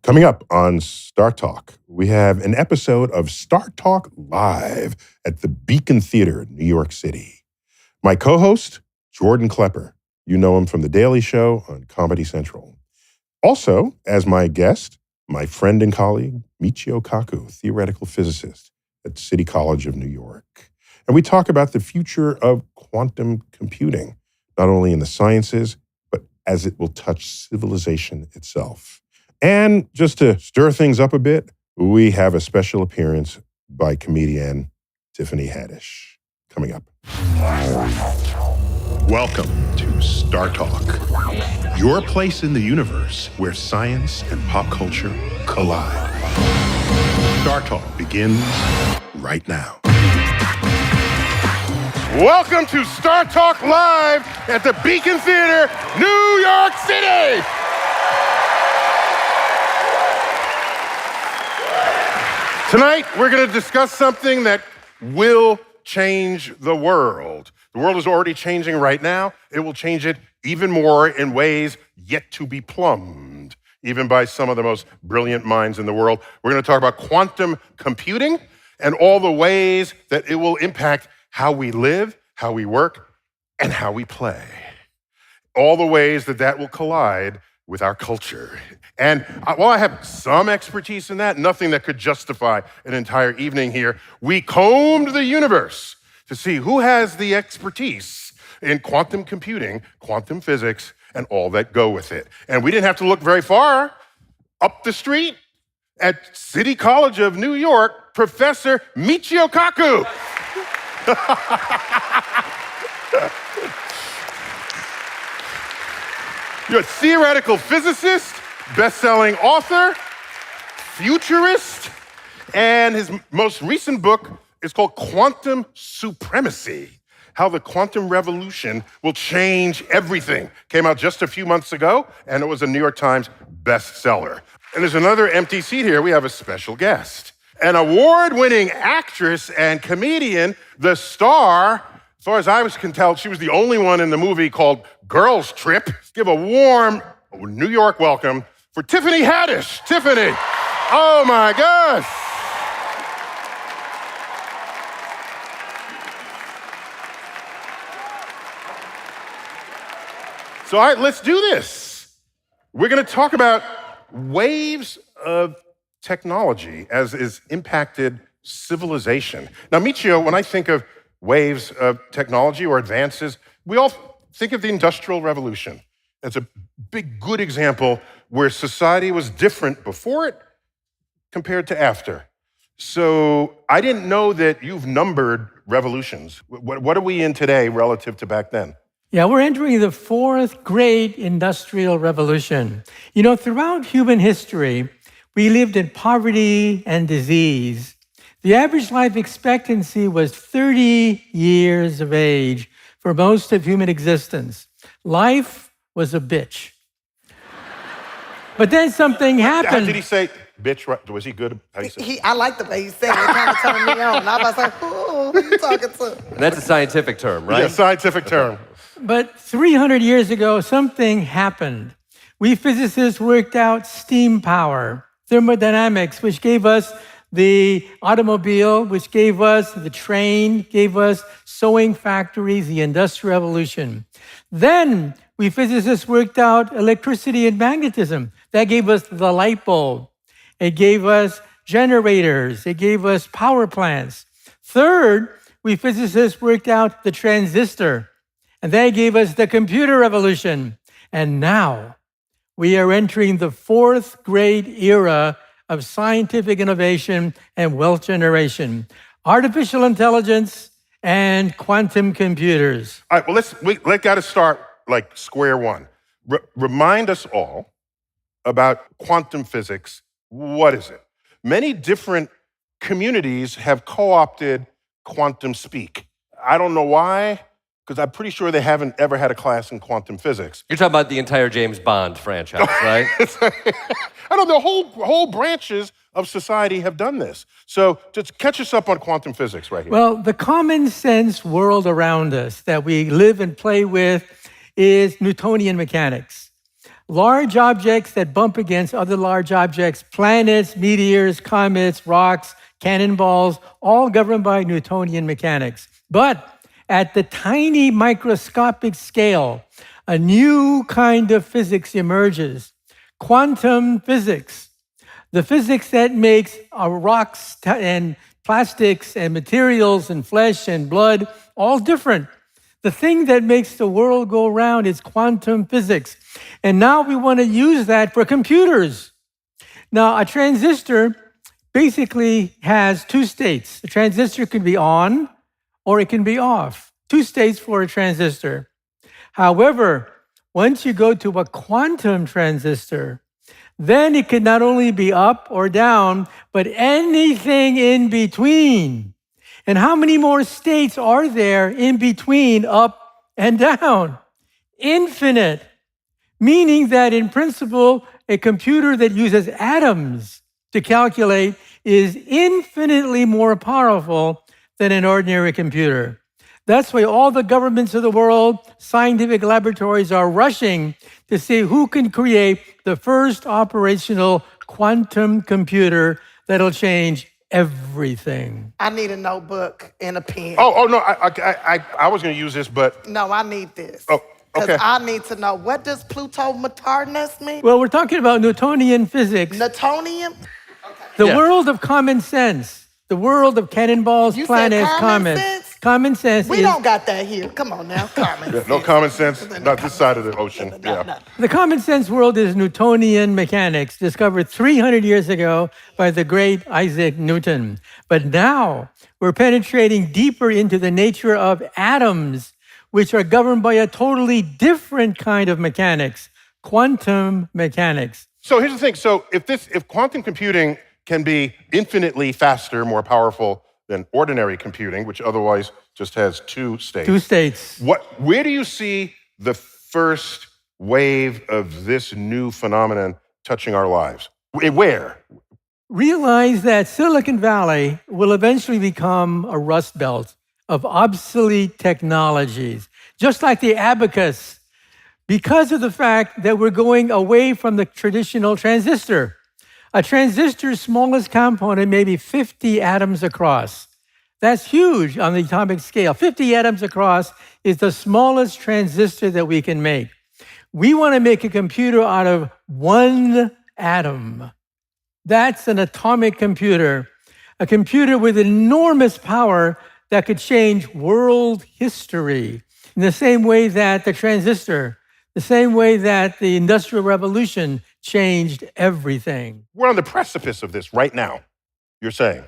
Coming up on StarTalk, we have an episode of StarTalk Live at the Beacon Theater in New York City. My co-host, Jordan Klepper. You know him from The Daily Show on Comedy Central. Also, as my guest, my friend and colleague, Michio Kaku, theoretical physicist at City College of New York. And we talk about the future of quantum computing, not only in the sciences, but as it will touch civilization itself. And just to stir things up a bit, we have a special appearance by comedian Tiffany Haddish coming up. Welcome to StarTalk, your place in the universe where science and pop culture collide. StarTalk begins right now. Welcome to StarTalk Live at the Beacon Theater, New York City. Tonight, we're going to discuss something that will change the world. The world is already changing right now. It will change it even more in ways yet to be plumbed, even by some of the most brilliant minds in the world. We're going to talk about quantum computing and all the ways that it will impact how we live, how we work, and how we play. All the ways that that will collide with our culture. And while I have some expertise in that, nothing that could justify an entire evening here, we combed the universe to see who has the expertise in quantum computing, quantum physics, and all that go with it. And we didn't have to look very far. Up the street at City College of New York, Professor Michio Kaku. You're a theoretical physicist, best-selling author, futurist, and his most recent book is called Quantum Supremacy: How the Quantum Revolution Will Change Everything. Came out just a few months ago, and it was a New York Times bestseller. And there's another empty seat here. We have a special guest, an award-winning actress and comedian, the star. As far as I can tell, she was the only one in the movie called Girls Trip. Give a warm New York welcome for Tiffany Haddish. Tiffany, oh my gosh. So all right, let's do this. We're going to talk about waves of technology as is impacted civilization. Now, Michio, when I think of waves of technology or advances, we all think of the Industrial Revolution as a big, good example where society was different before it compared to after. So I didn't know that you've numbered revolutions. What are we in today relative to back then? Yeah, we're entering the fourth great industrial revolution. You know, throughout human history, we lived in poverty and disease. The average life expectancy was 30 years of age for most of human existence. Life was a bitch. But then something happened. How did he say bitch? Was he good? How do you say? I like the way he said it. It kind of turned me on. I was like, who you talking to? And that's a scientific term, right? Yeah, scientific term. But 300 years ago, something happened. We physicists worked out steam power, thermodynamics, which gave us the automobile, which gave us the train, gave us sewing factories, the Industrial Revolution. Then we physicists worked out electricity and magnetism. That gave us the light bulb. It gave us generators. It gave us power plants. Third, we physicists worked out the transistor. And that gave us the computer revolution. And now we are entering the fourth great era of scientific innovation and wealth generation: artificial intelligence and quantum computers. All right, well, we got to start like square one. Remind us all about quantum physics. What is it? Many different communities have co-opted quantum speak. I don't know why, because I'm pretty sure they haven't ever had a class in quantum physics. You're talking about the entire James Bond franchise, right? I know the whole branches of society have done this. So just catch us up on quantum physics right here. Well, the common sense world around us that we live and play with is Newtonian mechanics. large objects that bump against other large objects, planets, meteors, comets, rocks, cannonballs, all governed by Newtonian mechanics. But at the tiny microscopic scale, a new kind of physics emerges, quantum physics. The physics that makes rocks and plastics and materials and flesh and blood all different. The thing that makes the world go round is quantum physics. And now we want to use that for computers. Now, a transistor basically has two states. The transistor can be on or it can be off. Two states for a transistor. However, once you go to a quantum transistor, then it can not only be up or down, but anything in between. And how many more states are there in between up and down? Infinite. Meaning that in principle, a computer that uses atoms to calculate is infinitely more powerful than an ordinary computer. That's why all the governments of the world, scientific laboratories are rushing to see who can create the first operational quantum computer that'll change everything. I need a notebook and a pen. Oh no, I was going to use this, but No, I need this. Oh, okay. Because I need to know, what does Pluto-Matardness mean? Well, we're talking about Newtonian physics, Newtonium? the Yeah. world of common sense, the world of cannonballs, You said planets, common comets. sense? Common sense We is don't got that here. Come on now, common sense. no common sense, not this side of the ocean. No. the common sense world is Newtonian mechanics, discovered 300 years ago by the great Isaac Newton. But now we're penetrating deeper into the nature of atoms, which are governed by a totally different kind of mechanics, quantum mechanics. So here's the thing. So if quantum computing can be infinitely faster, more powerful than ordinary computing, which otherwise just has two states. Two states. Where do you see the first wave of this new phenomenon touching our lives? Where? Realize that Silicon Valley will eventually become a rust belt of obsolete technologies, just like the abacus, because of the fact that we're going away from the traditional transistor. A transistor's smallest component may be 50 atoms across. That's huge on the atomic scale. 50 atoms across is the smallest transistor that we can make. We want to make a computer out of one atom. That's an atomic computer, a computer with enormous power that could change world history in the same way that the transistor, the same way that the Industrial Revolution changed everything. We're on the precipice of this right now, you're saying.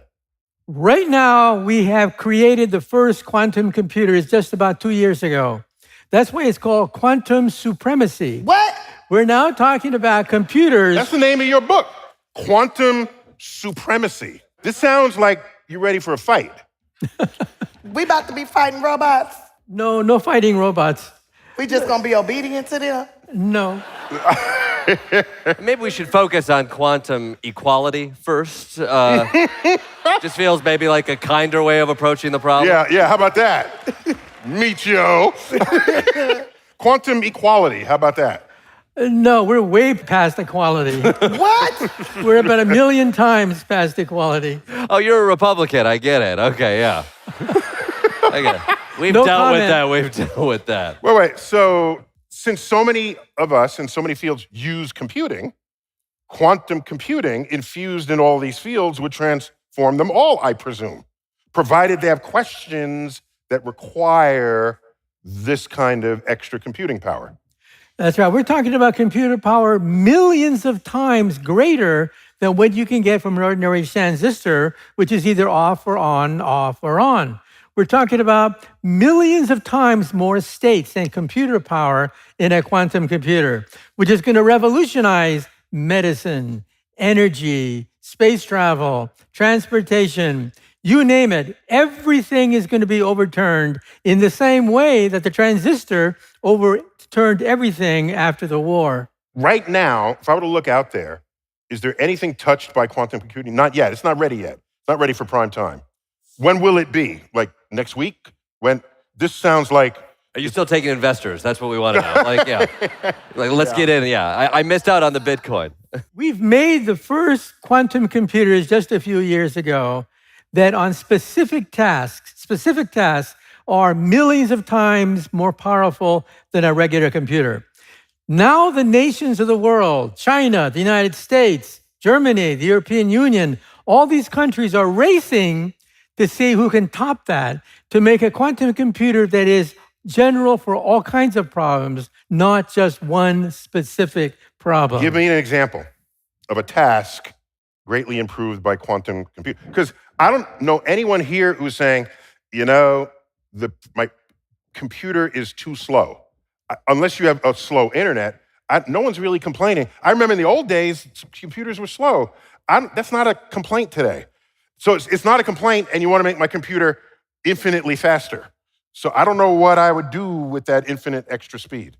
Right now, we have created the first quantum computers just about 2 years ago. That's why it's called quantum supremacy. What? We're now talking about computers. That's the name of your book, Quantum Supremacy. This sounds like you're ready for a fight. We about to be fighting robots? No fighting robots. We just gonna be obedient to them? No. Maybe we should focus on quantum equality first. Just feels maybe like a kinder way of approaching the problem. Yeah, how about that? Michio. Quantum equality, how about that? No, we're way past equality. What? We're about 1 million times past equality. Oh, you're a Republican. I get it. Okay, yeah. I get it. We've No dealt with comment. that. We've dealt with that. Wait. So since so many of us in so many fields use computing, quantum computing infused in all these fields would transform them all, I presume, provided they have questions that require this kind of extra computing power. That's right. We're talking about computer power millions of times greater than what you can get from an ordinary transistor, which is either off or on, off or on. We're talking about millions of times more states and computer power in a quantum computer, which is going to revolutionize medicine, energy, space travel, transportation, you name it. Everything is going to be overturned in the same way that the transistor overturned everything after the war. Right now, if I were to look out there, is there anything touched by quantum computing? Not yet. It's not ready yet. It's not ready for prime time. When will it be? Like next week? When this sounds like Are you still taking investors? That's what we want to know. Like, yeah. Like, let's get in. Yeah. I missed out on the Bitcoin. We've made the first quantum computers just a few years ago that on specific tasks are millions of times more powerful than a regular computer. Now the nations of the world, China, the United States, Germany, the European Union, all these countries are racing to see who can top that, to make a quantum computer that is general for all kinds of problems, not just one specific problem. Give me an example of a task greatly improved by quantum computing. Because I don't know anyone here who's saying, my computer is too slow. Unless you have a slow internet, no one's really complaining. I remember in the old days, computers were slow. That's not a complaint today. So it's not a complaint, and you want to make my computer infinitely faster. So I don't know what I would do with that infinite extra speed.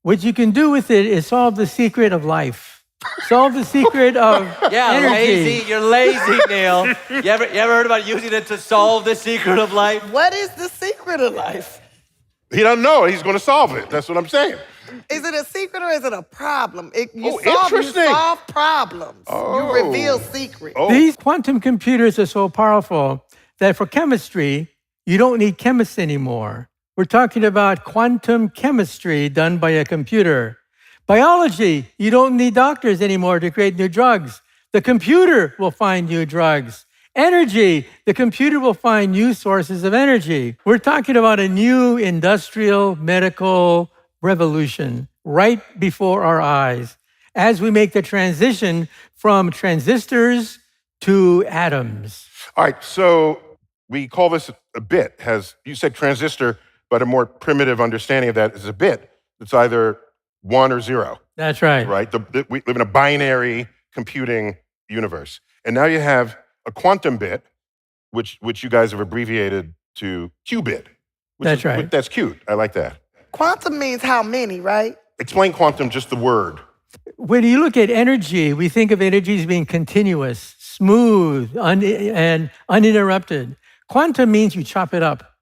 What you can do with it is solve the secret of life. Solve the secret of energy. Lazy. You're lazy, Neil. You ever heard about using it to solve the secret of life? What is the secret of life? He doesn't know. He's going to solve it. That's what I'm saying. Is it a secret or is it a problem? You interesting. solve problems. Oh. You reveal secrets. Oh. These quantum computers are so powerful that for chemistry, you don't need chemists anymore. We're talking about quantum chemistry done by a computer. Biology, you don't need doctors anymore to create new drugs. The computer will find new drugs. Energy, the computer will find new sources of energy. We're talking about a new industrial medical revolution right before our eyes as we make the transition from transistors to atoms. All right, so we call this a bit. You said transistor, but a more primitive understanding of that is a bit. It's either 1 or 0. That's right. Right? We live in a binary computing universe. And now you have a quantum bit, which you guys have abbreviated to qubit. That's right. That's cute. I like that. Quantum means how many, right? Explain quantum, just the word. When you look at energy, we think of energy as being continuous, smooth, and uninterrupted. Quantum means you chop it up,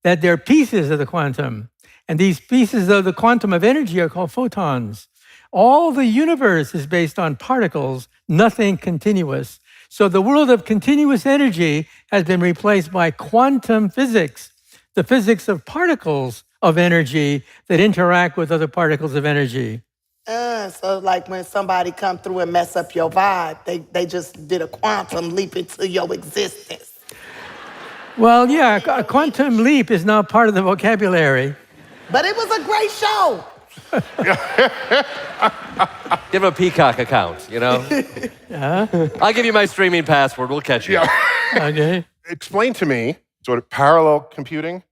that there are pieces of the quantum. And these pieces of the quantum of energy are called photons. All the universe is based on particles, nothing continuous. So the world of continuous energy has been replaced by quantum physics, the physics of particles of energy that interact with other particles of energy. So like when somebody come through and mess up your vibe, they just did a quantum leap into your existence. Well, yeah, a quantum leap is now part of the vocabulary. But it was a great show. Give him a Peacock account, I'll give you my streaming password. We'll catch you. Yeah. Okay. Explain to me sort of parallel computing.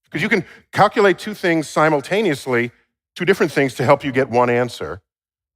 Because you can calculate two things simultaneously, two different things to help you get one answer.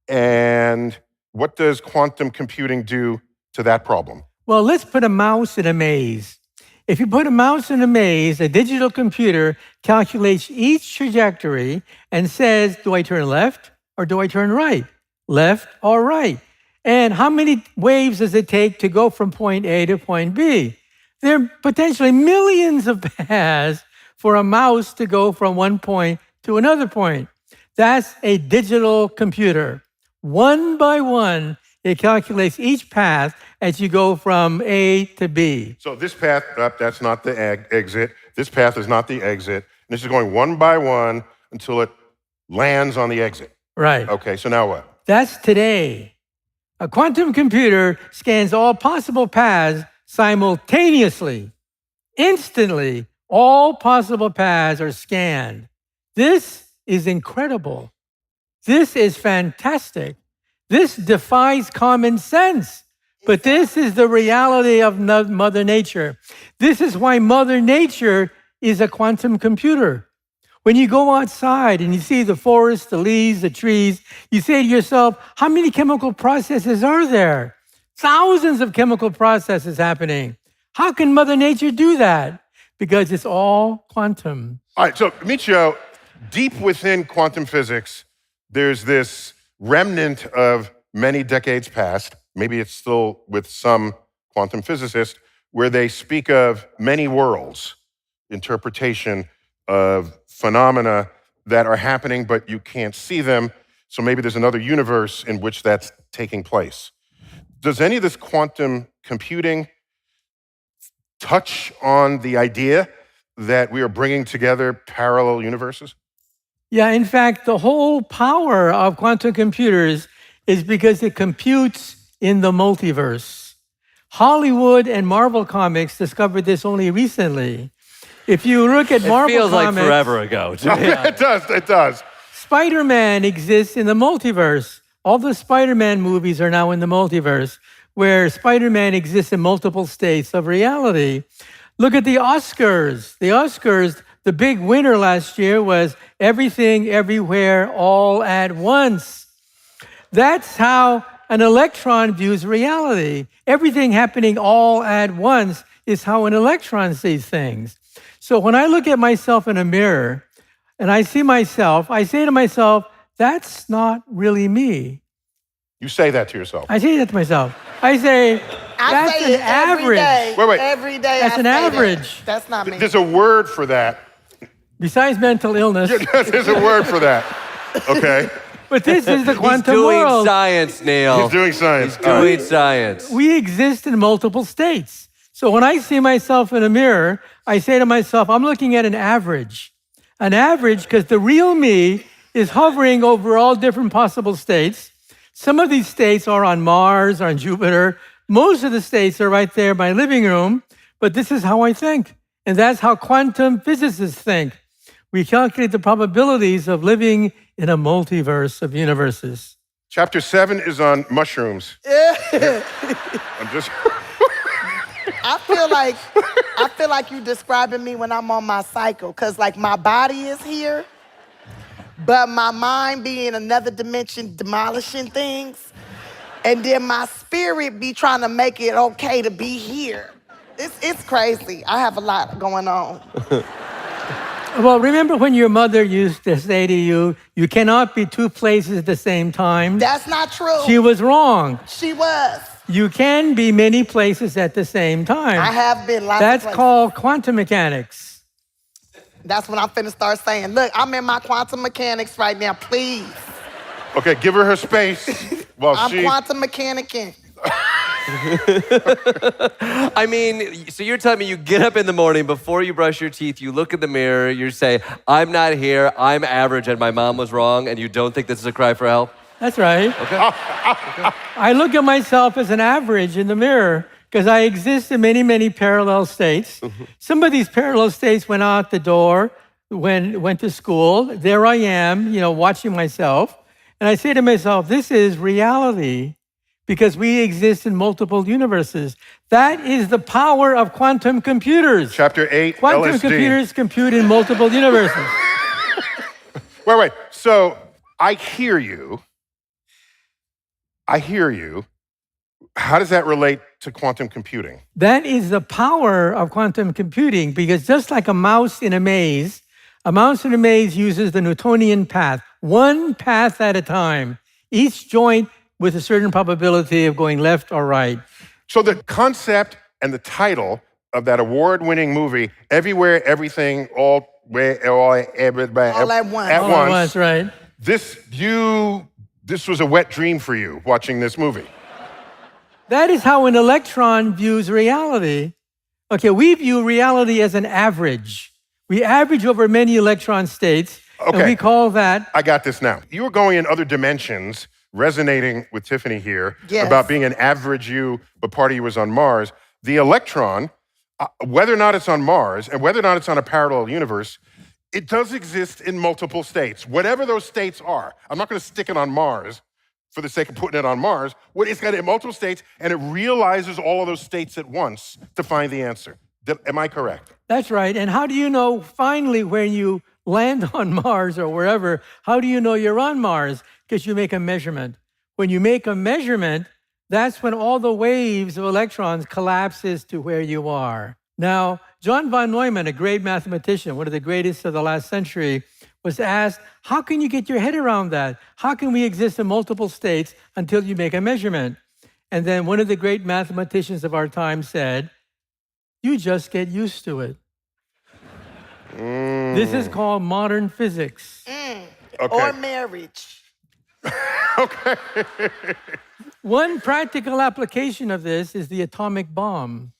And what does quantum computing do to that problem? Well, let's put a mouse in a maze. If you put a mouse in a maze, a digital computer calculates each trajectory and says, do I turn left or do I turn right? Left or right? And how many waves does it take to go from point A to point B? There are potentially millions of paths for a mouse to go from one point to another point. That's a digital computer. One by one, it calculates each path as you go from A to B. So this path, that's not the exit. This path is not the exit. And this is going one by one until it lands on the exit. Right. Okay, so now what? That's today. A quantum computer scans all possible paths simultaneously. Instantly, all possible paths are scanned. This is incredible. This is fantastic. This defies common sense. But this is the reality of Mother Nature. This is why Mother Nature is a quantum computer. When you go outside and you see the forest, the leaves, the trees, you say to yourself, how many chemical processes are there? Thousands of chemical processes happening. How can Mother Nature do that? Because it's all quantum. All right, so Michio, deep within quantum physics, there's this remnant of many decades past, maybe it's still with some quantum physicists, where they speak of many worlds interpretation of phenomena that are happening, but you can't see them. So maybe there's another universe in which that's taking place. Does any of this quantum computing touch on the idea that we are bringing together parallel universes? Yeah, in fact, the whole power of quantum computers is because it computes in the multiverse. Hollywood and Marvel Comics discovered this only recently. If you look at Marvel It feels Comics, like forever ago. To be honest. It does. Spider-Man exists in the multiverse. All the Spider-Man movies are now in the multiverse, where Spider-Man exists in multiple states of reality. Look at the Oscars. The Oscars, the big winner last year was Everything, Everywhere, All at Once. That's how an electron views reality. Everything happening all at once is how an electron sees things. So when I look at myself in a mirror and I see myself, I say to myself, that's not really me. You say that to yourself. I say that to myself. I say, that's say an it every average. day. Wait. Every day That's I an say that. average. That's not me. There's a word for that. Besides mental illness. There's a word for that. Okay. But this is the He's quantum doing world. science, Neil. He's doing science. He's doing science. We exist in multiple states. So when I see myself in a mirror, I say to myself, I'm looking at an average. An average because the real me is hovering over all different possible states. Some of these states are on Mars, on Jupiter. Most of the states are right there in my living room. But this is how I think. And that's how quantum physicists think. We calculate the probabilities of living in a multiverse of universes. Chapter 7 is on mushrooms. I'm just... I feel like you describing me when I'm on my cycle, because like my body is here, but my mind be in another dimension demolishing things, and then my spirit be trying to make it okay to be here. It's crazy. I have a lot going on. Well, remember when your mother used to say to you, you cannot be two places at the same time? That's not true. She was wrong. She was. You can be many places at the same time. I have been lots of That's places. called quantum mechanics. That's when I'm finna start saying, look, I'm in my quantum mechanics right now, please. Okay, give her space while I'm she... quantum mechanicking. I mean, so you're telling me you get up in the morning before you brush your teeth, you look in the mirror, you say, I'm not here, I'm average, and my mom was wrong, and you don't think this is a cry for help? That's right. Okay. I look at myself as an average in the mirror because I exist in many, many parallel states. Some of these parallel states went out the door, went to school. There I am, watching myself. And I say to myself, this is reality because we exist in multiple universes. That is the power of quantum computers. Chapter 8, Quantum LSD. computers compute in multiple universes. Wait. So I hear you. How does that relate to quantum computing? That is the power of quantum computing because just like a mouse in a maze uses the Newtonian path, one path at a time, each joint with a certain probability of going left or right. So the concept and the title of that award-winning movie, Everywhere, Everything, All at once. Right. This was a wet dream for you, watching this movie. That is how an electron views reality. Okay, we view reality as an average. We average over many electron states, and we call that... I got this now. You were going in other dimensions, resonating with Tiffany here, Yes. about being an average you, but part of you was on Mars. The electron, whether or not it's on Mars, and whether or not it's on a parallel universe, it does exist in multiple states. Whatever those states are. I'm not going to stick it on Mars for the sake of putting it on Mars. It's got it in multiple states, and it realizes all of those states at once to find the answer. Am I correct? That's right. And how do you know finally when you land on Mars or wherever, how do you know you're on Mars? Because you make a measurement. When you make a measurement, that's when all the waves of electrons collapses to where you are. Now, John von Neumann, a great mathematician, one of the greatest of the last century, was asked, how can you get your head around that? How can we exist in multiple states until you make a measurement? And then one of the great mathematicians of our time said, you just get used to it. This is called modern physics. Okay. Or marriage. Okay. One practical application of this is the atomic bomb.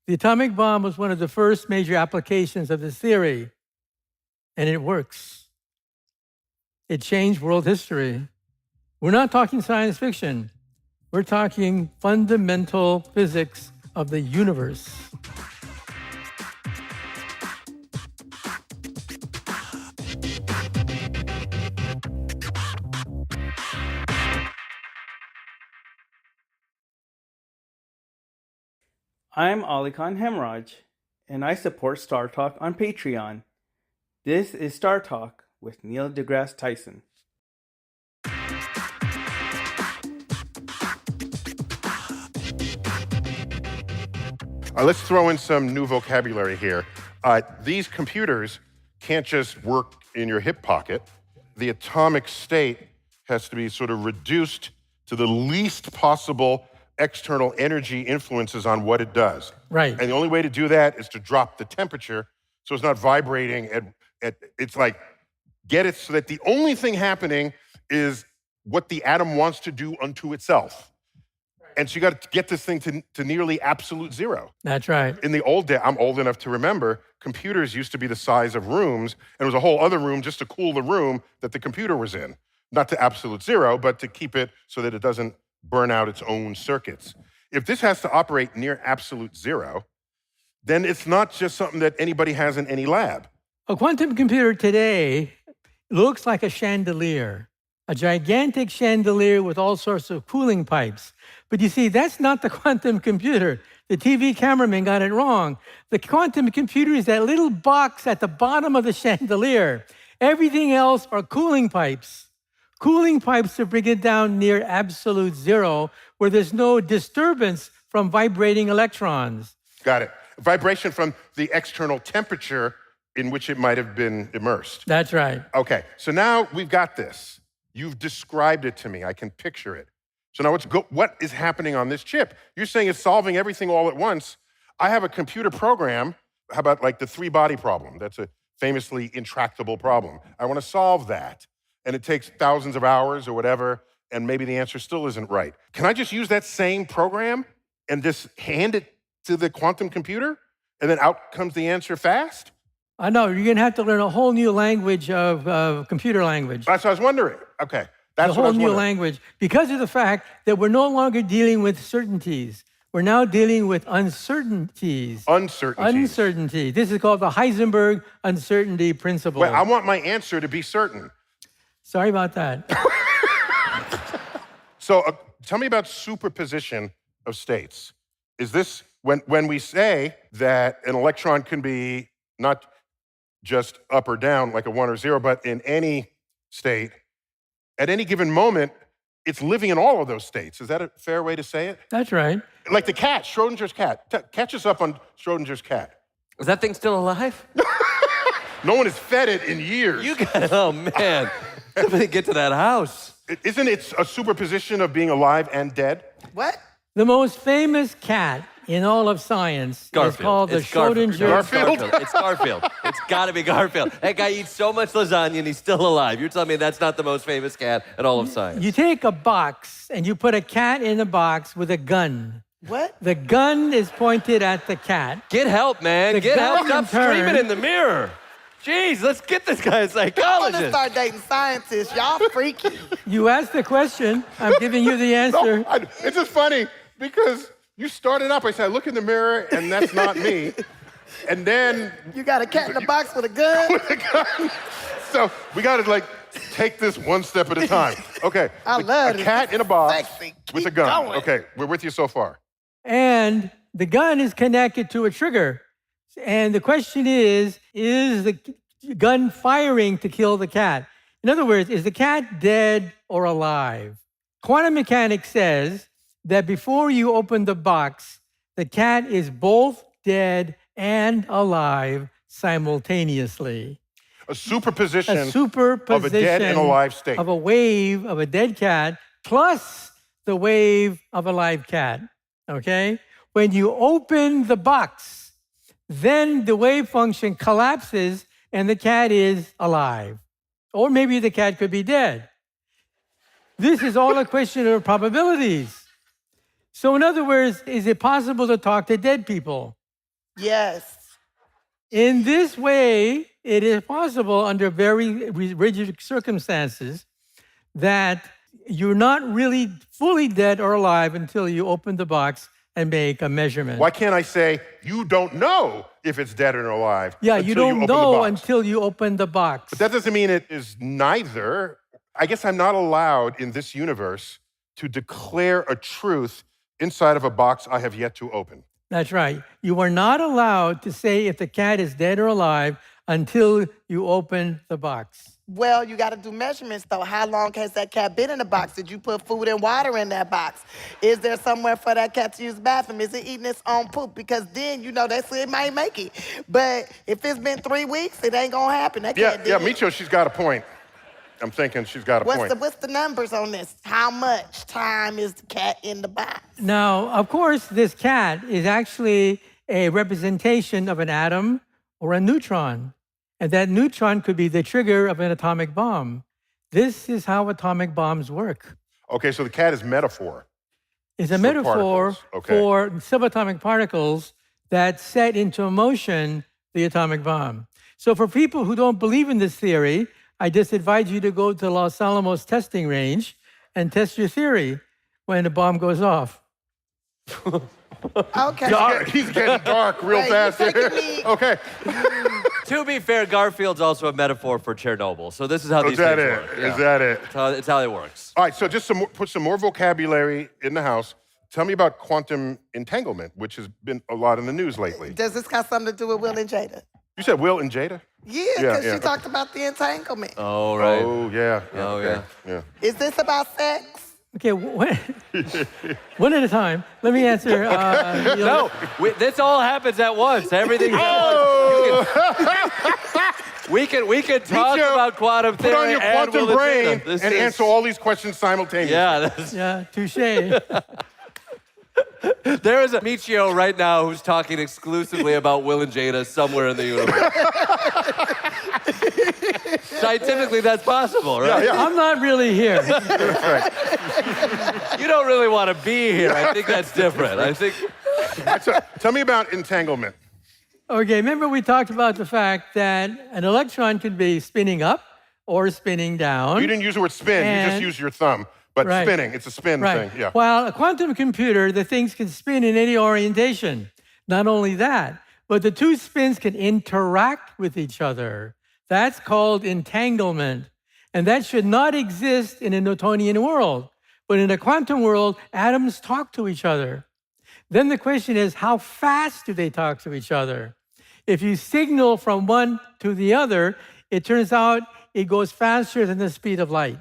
The atomic bomb was one of the first major applications of this theory, and it works. It changed world history. We're not talking science fiction. We're talking fundamental physics of the universe. I'm Alikan Hemraj, and I support StarTalk on Patreon. This is StarTalk with Neil deGrasse Tyson. Let's throw in some new vocabulary here. These computers can't just work in your hip pocket. The atomic state has to be sort of reduced to the least possible external energy influences on what it does. Right. And the only way to do that is to drop the temperature so it's not vibrating it's like, get it so that the only thing happening is what the atom wants to do unto itself. And so you got to get this thing to nearly absolute zero. That's right. In the old day, I'm old enough to remember, computers used to be the size of rooms, and there was a whole other room just to cool the room that the computer was in. Not to absolute zero, but to keep it so that it doesn't burn out its own circuits. If this has to operate near absolute zero, then it's not just something that anybody has in any lab. A quantum computer today looks like a chandelier, a gigantic chandelier with all sorts of cooling pipes. But you see, that's not the quantum computer. The TV cameraman got it wrong. The quantum computer is that little box at the bottom of the chandelier. Everything else are cooling pipes. Cooling pipes to bring it down near absolute zero, where there's no disturbance from vibrating electrons. Got it. Vibration from the external temperature in which it might have been immersed. That's right. Okay, so now we've got this. You've described it to me. I can picture it. So now what is happening on this chip? You're saying it's solving everything all at once. I have a computer program. How about like the three-body problem? That's a famously intractable problem. I want to solve that. And it takes thousands of hours or whatever, and maybe the answer still isn't right. Can I just use that same program and just hand it to the quantum computer, and then out comes the answer fast? I know, you're going to have to learn a whole new language of computer language. That's what I was wondering. Okay, that's a whole new language, because of the fact that we're no longer dealing with certainties. We're now dealing with uncertainties. Uncertainty. This is called the Heisenberg uncertainty principle. Wait, I want my answer to be certain. Sorry about that. So tell me about superposition of states. Is this, when we say that an electron can be not just up or down like a 1 or 0, but in any state, at any given moment, it's living in all of those states. Is that a fair way to say it? That's right. Like the cat, Schrodinger's cat. Catch us up on Schrodinger's cat. Is that thing still alive? No one has fed it in years. Oh man, somebody get to that house. Isn't it a superposition of being alive and dead? What? The most famous cat in all of science is called the Schrodinger. Garfield? It's Garfield. It's got to be Garfield. That guy eats so much lasagna and he's still alive. You're telling me that's not the most famous cat in all of science? You take a box and you put a cat in a box with a gun. What? The gun is pointed at the cat. Get help, man. The Get help. gun Stop in turn- screaming in the mirror. Jeez, let's get this guy a I want to psychologist. start dating scientists. Y'all freaky. You asked the question. I'm giving you the answer. No, it's just funny because you started up. I said, I look in the mirror and that's not me. And then You got a cat in a box with a gun? with a gun. So we got to take this one step at a time. Okay. I love a it. cat in a box Sexy. with a Keep gun. going. Okay, we're with you so far. And the gun is connected to a trigger. And the question is the gun firing to kill the cat? In other words, is the cat dead or alive? Quantum mechanics says that before you open the box, the cat is both dead and alive simultaneously. A superposition, A superposition of a dead and alive state. of a wave of a dead cat plus the wave of a live cat. Okay? When you open the box, then the wave function collapses and the cat is alive. Or maybe the cat could be dead. This is all a question of probabilities. So in other words, is it possible to talk to dead people? Yes. In this way, it is possible under very rigid circumstances that you're not really fully dead or alive until you open the box and make a measurement. Why can't I say, you don't know if it's dead or alive? Yeah, you don't know until you open the box. But that doesn't mean it is neither. I guess I'm not allowed in this universe to declare a truth inside of a box I have yet to open. That's right. You are not allowed to say if the cat is dead or alive until you open the box. Well, you got to do measurements, though. How long has that cat been in the box? Did you put food and water in that box? Is there somewhere for that cat to use the bathroom? Is it eating its own poop? Because then, they say it might make it. But if it's been 3 weeks, it ain't going to happen. That cat did it. Michio, she's got a point. I'm thinking she's got a point. What's the numbers on this? How much time is the cat in the box? Now, of course, this cat is actually a representation of an atom or a neutron. And that neutron could be the trigger of an atomic bomb. This is how atomic bombs work. Okay, so the cat is metaphor. It's a metaphor for subatomic particles that set into motion the atomic bomb. So for people who don't believe in this theory, I just advise you to go to Los Alamos testing range and test your theory when the bomb goes off. Okay. He's getting dark real fast here. Okay. To be fair, Garfield's also a metaphor for Chernobyl. So this is how these things work. Is that it? It's how it works. All right, so just put some more vocabulary in the house. Tell me about quantum entanglement, which has been a lot in the news lately. Does this got something to do with Will and Jada? You said Will and Jada? Yeah, because she talked about the entanglement. Oh, right. Oh, yeah. Yeah. Is this about sex? Okay, one at a time. Let me answer. No, this all happens at once. Everything's at once. We can talk about quantum theory. Put on your quantum brain and answer all these questions simultaneously. Yeah, touche. There is a Michio right now who's talking exclusively about Will and Jada somewhere in the universe. Scientifically, that's possible, right? Yeah. I'm not really here. You don't really want to be here. I think that's different. Tell me about entanglement. Okay, remember we talked about the fact that an electron could be spinning up or spinning down. You didn't use the word spin. You just used your thumb. But spinning, it's a spin thing. Yeah. While a quantum computer, the things can spin in any orientation. Not only that, but the two spins can interact with each other. That's called entanglement. And that should not exist in a Newtonian world. But in a quantum world, atoms talk to each other. Then the question is, how fast do they talk to each other? If you signal from one to the other, it turns out it goes faster than the speed of light.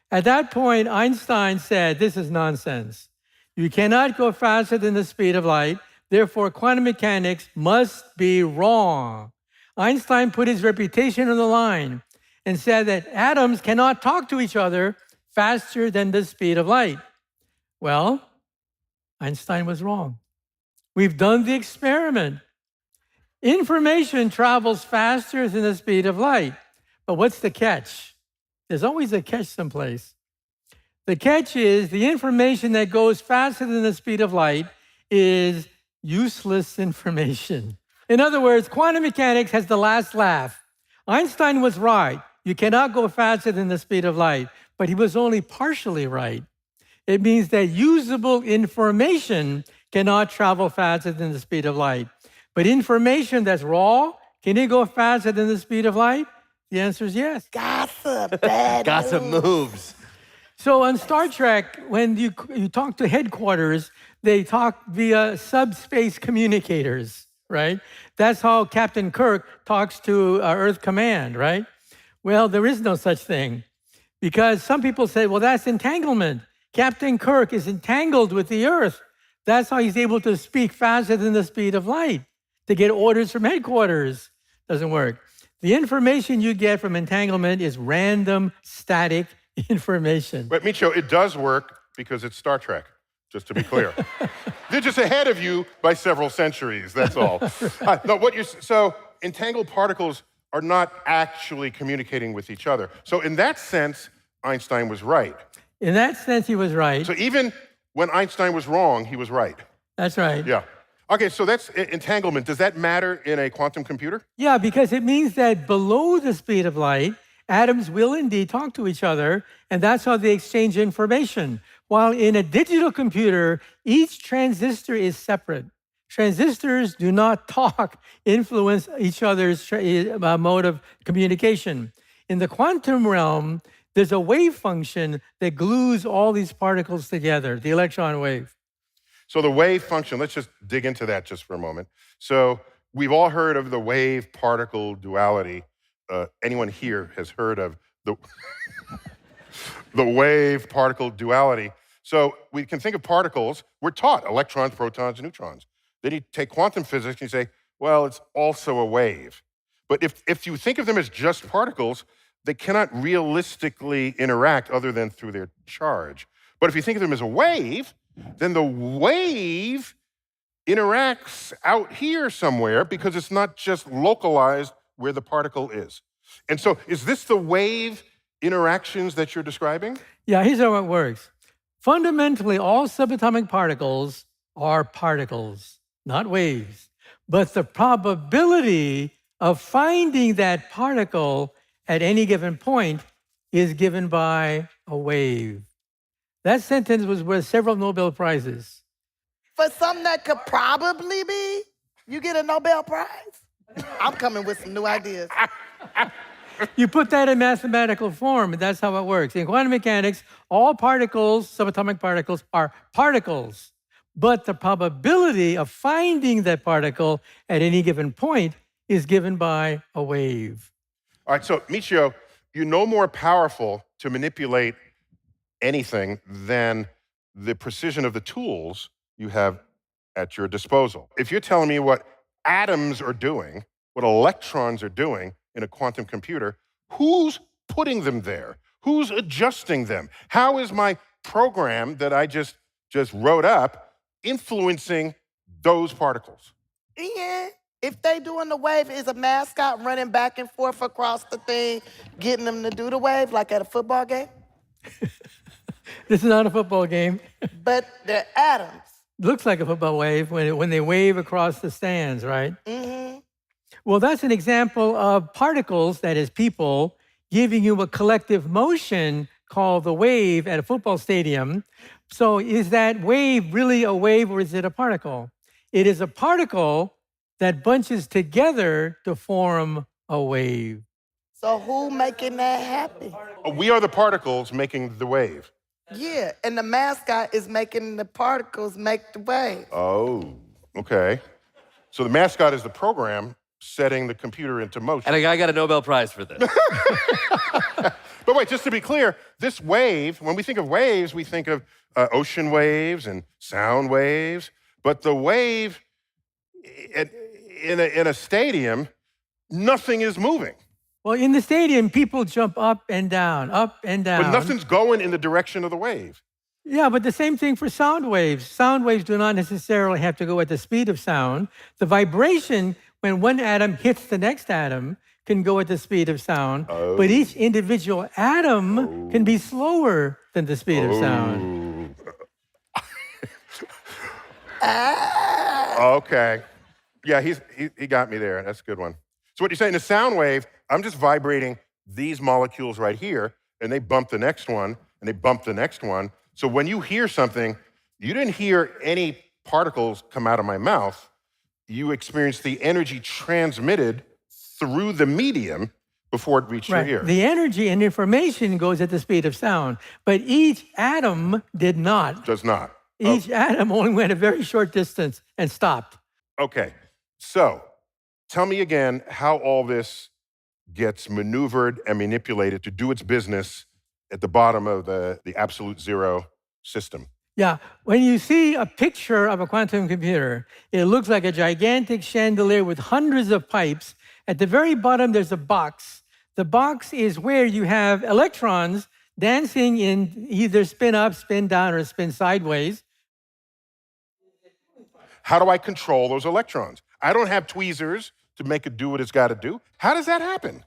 At that point, Einstein said, this is nonsense. You cannot go faster than the speed of light. Therefore, quantum mechanics must be wrong. Einstein put his reputation on the line and said that atoms cannot talk to each other faster than the speed of light. Well, Einstein was wrong. We've done the experiment. Information travels faster than the speed of light. But what's the catch? There's always a catch someplace. The catch is the information that goes faster than the speed of light is useless information. In other words, quantum mechanics has the last laugh. Einstein was right. You cannot go faster than the speed of light, but he was only partially right. It means that usable information cannot travel faster than the speed of light. But information that's raw, can it go faster than the speed of light? The answer is yes. Gossip, bad Gossip moves. So on Star Trek, when you talk to headquarters, they talk via subspace communicators, right? That's how Captain Kirk talks to Earth Command, right? Well, there is no such thing. Because some people say, well, that's entanglement. Captain Kirk is entangled with the Earth. That's how he's able to speak faster than the speed of light to get orders from headquarters. Doesn't work. The information you get from entanglement is random, static information. But Michio, it does work because it's Star Trek, just to be clear. They're just ahead of you by several centuries, that's all. So entangled particles are not actually communicating with each other. So in that sense, Einstein was right. In that sense, he was right. So even when Einstein was wrong, he was right. That's right. Yeah. Okay, so that's entanglement. Does that matter in a quantum computer? Yeah, because it means that below the speed of light, atoms will indeed talk to each other, and that's how they exchange information. While in a digital computer, each transistor is separate. Transistors do not talk, influence each other's mode of communication. In the quantum realm, there's a wave function that glues all these particles together, the electron wave. So the wave function, let's just dig into that just for a moment. So we've all heard of the wave-particle duality. Anyone here has heard of the, the wave-particle duality. So we can think of particles, we're taught electrons, protons, and neutrons. Then you take quantum physics and you say, well, it's also a wave. But if you think of them as just particles, they cannot realistically interact other than through their charge. But if you think of them as a wave, then the wave interacts out here somewhere because it's not just localized where the particle is. And so is this the wave interactions that you're describing? Yeah, here's how it works. Fundamentally, all subatomic particles are particles, not waves. But the probability of finding that particle at any given point is given by a wave. That sentence was worth several Nobel Prizes. For something that could probably be, you get a Nobel Prize? I'm coming with some new ideas. You put that in mathematical form, and that's how it works. In quantum mechanics, all particles, subatomic particles, are particles. But the probability of finding that particle at any given point is given by a wave. All right, so Michio, you're no more powerful to manipulate anything than the precision of the tools you have at your disposal. If you're telling me what atoms are doing, what electrons are doing in a quantum computer, who's putting them there? Who's adjusting them? How is my program that I just wrote up influencing those particles? Yeah, if they doing the wave, is a mascot running back and forth across the thing, getting them to do the wave like at a football game? This is not a football game. But they're atoms. Looks like a football wave when they wave across the stands, right? Mm-hmm. Well, that's an example of particles, that is people, giving you a collective motion called the wave at a football stadium. So is that wave really a wave or is it a particle? It is a particle that bunches together to form a wave. So who making that happen? We are the particles making the wave. Yeah, and the mascot is making the particles make the wave. Oh, okay. So the mascot is the program setting the computer into motion. And a guy got a Nobel Prize for this. But wait, just to be clear, this wave, when we think of waves, we think of ocean waves and sound waves. But the wave in a stadium, nothing is moving. Well, in the stadium, people jump up and down, up and down. But nothing's going in the direction of the wave. Yeah, but the same thing for sound waves. Sound waves do not necessarily have to go at the speed of sound. The vibration, when one atom hits the next atom, can go at the speed of sound. Oh. But each individual atom can be slower than the speed of sound. Okay. Yeah, he got me there. That's a good one. So what you're saying, the sound wave, I'm just vibrating these molecules right here, and they bump the next one, and they bump the next one. So when you hear something, you didn't hear any particles come out of my mouth. You experienced the energy transmitted through the medium before it reached your ear. The energy and information goes at the speed of sound, but each atom did not. Does not. Each atom only went a very short distance and stopped. Okay, so tell me again how all this gets maneuvered and manipulated to do its business at the bottom of the absolute zero system. Yeah, when you see a picture of a quantum computer, it looks like a gigantic chandelier with hundreds of pipes. At the very bottom, there's a box. The box is where you have electrons dancing in either spin up, spin down, or spin sideways. How do I control those electrons? I don't have tweezers to make it do what it's got to do? How does that happen?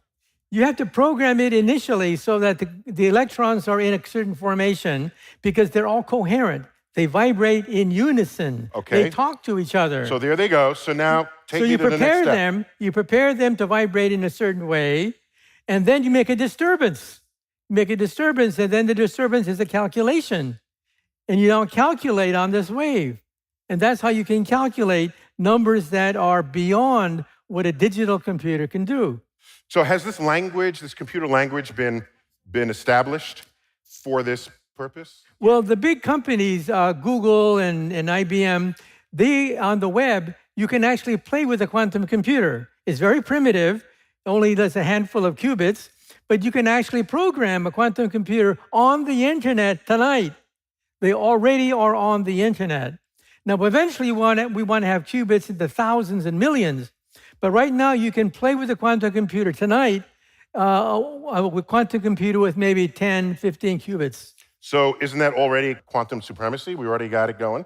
You have to program it initially so that the electrons are in a certain formation because they're all coherent. They vibrate in unison. Okay. They talk to each other. So there they go. So now take me to the next step. You prepare them to vibrate in a certain way, and then you make a disturbance. You make a disturbance, and then the disturbance is a calculation. And you now calculate on this wave. And that's how you can calculate numbers that are beyond what a digital computer can do. So has this language, this computer language, been established for this purpose? Well, the big companies, Google and IBM, they, on the web, you can actually play with a quantum computer. It's very primitive, only does a handful of qubits, but you can actually program a quantum computer on the internet tonight. They already are on the internet. Now, eventually, we want to have qubits in the thousands and millions. But right now, you can play with a quantum computer tonight, with quantum computer with maybe 10, 15 qubits. So isn't that already quantum supremacy? We already got it going?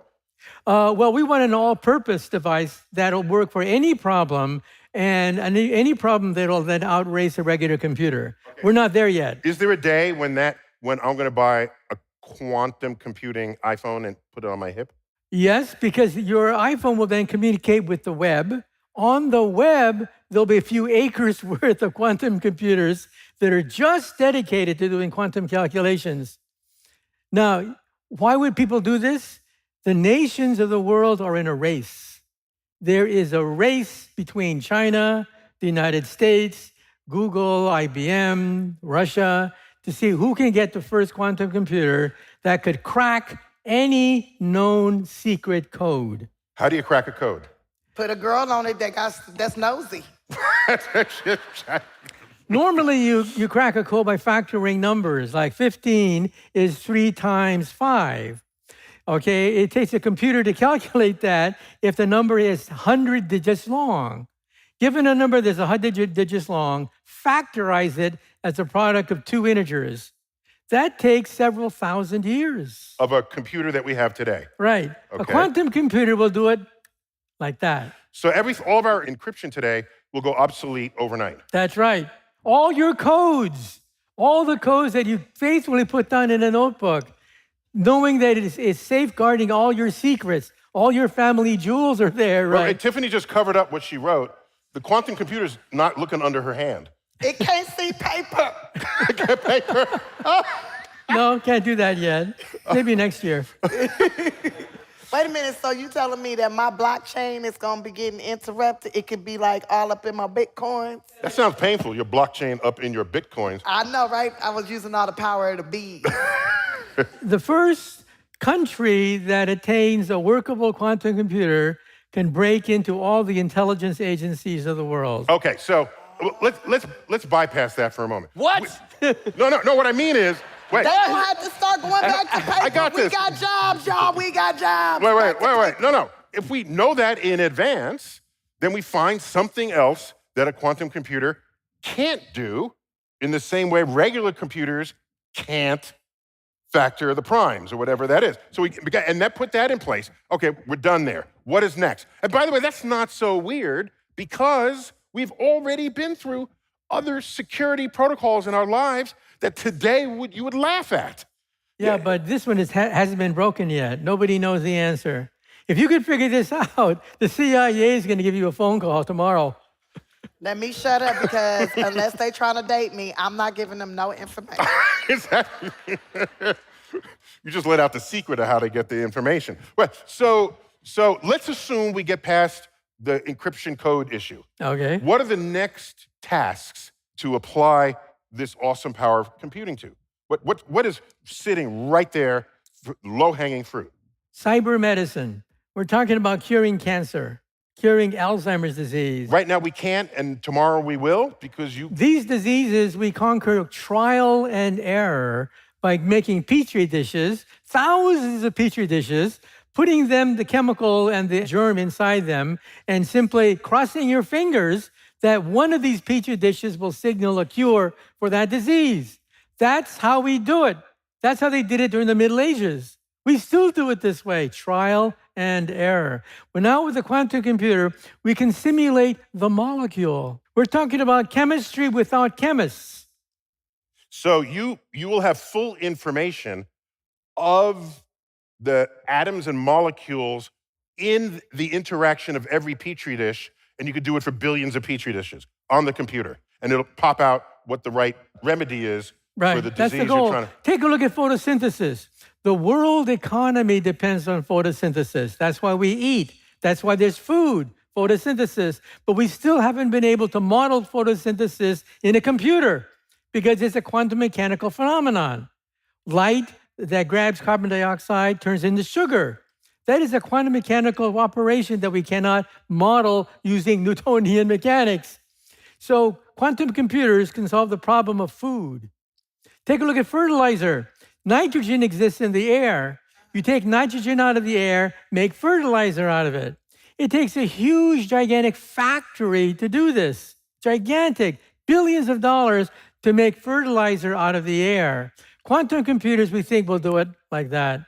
Well, we want an all-purpose device that'll work for any problem, and any problem that'll then outrace a regular computer. Okay. We're not there yet. Is there a day when I'm going to buy a quantum computing iPhone and put it on my hip? Yes, because your iPhone will then communicate with the web. On the web, there'll be a few acres worth of quantum computers that are just dedicated to doing quantum calculations. Now, why would people do this? The nations of the world are in a race. There is a race between China, the United States, Google, IBM, Russia, to see who can get the first quantum computer that could crack any known secret code. How do you crack a code? Put a girl on it that's nosy. Normally, you crack a code by factoring numbers, like 15 is 3 times 5. Okay, it takes a computer to calculate that if the number is 100 digits long. Given a number that's 100 digits long, factorize it as a product of 2 integers. That takes several thousand years. Of a computer that we have today. Right. Okay. A quantum computer will do it like that. So all of our encryption today will go obsolete overnight. That's right. All your codes, all the codes that you faithfully put down in a notebook, knowing that it's safeguarding all your secrets, all your family jewels are there, right? Well, Tiffany just covered up what she wrote. The quantum computer's not looking under her hand. It can't see paper. Paper. No, can't do that yet. Maybe next year. Wait a minute, so you telling me that my blockchain is going to be getting interrupted? It could be like all up in my Bitcoins? That sounds painful, your blockchain up in your Bitcoins. I know, right? I was using all the power of the bead. The first country that attains a workable quantum computer can break into all the intelligence agencies of the world. Okay, so let's bypass that for a moment. What? No, what I mean is, wait. They don't have to start going back to paper. I got this. We got jobs, y'all. We got jobs. Wait. No. If we know that in advance, then we find something else that a quantum computer can't do in the same way regular computers can't factor the primes or whatever that is. So put that in place. Okay, we're done there. What is next? And by the way, that's not so weird because we've already been through other security protocols in our lives that today you would laugh at. Yeah, but this one hasn't been broken yet. Nobody knows the answer. If you could figure this out, the CIA is going to give you a phone call tomorrow. Let me shut up because unless they trying to date me, I'm not giving them no information. You just let out the secret of how to get the information. Well, so let's assume we get past the encryption code issue. Okay. What are the next tasks to apply this awesome power of computing to? What is sitting right there, low-hanging fruit? Cyber medicine. We're talking about curing cancer, curing Alzheimer's disease. Right now we can't, and tomorrow we will, because These diseases we conquer trial and error by making petri dishes, thousands of petri dishes, putting them, the chemical and the germ inside them, and simply crossing your fingers that one of these petri dishes will signal a cure for that disease. That's how we do it. That's how they did it during the Middle Ages. We still do it this way, trial and error. But now with the quantum computer, we can simulate the molecule. We're talking about chemistry without chemists. So you will have full information of the atoms and molecules in the interaction of every Petri dish, and you could do it for billions of Petri dishes on the computer, and it'll pop out what the right remedy is for the That's disease the goal. you're trying to... Take a look at photosynthesis. The world economy depends on photosynthesis. That's why we eat. That's why there's food, photosynthesis. But we still haven't been able to model photosynthesis in a computer because it's a quantum mechanical phenomenon. Light that grabs carbon dioxide turns into sugar. That is a quantum mechanical operation that we cannot model using Newtonian mechanics. So quantum computers can solve the problem of food. Take a look at fertilizer. Nitrogen exists in the air. You take nitrogen out of the air, make fertilizer out of it. It takes a huge, gigantic factory to do this. Gigantic, billions of dollars to make fertilizer out of the air. Quantum computers, we think, will do it like that.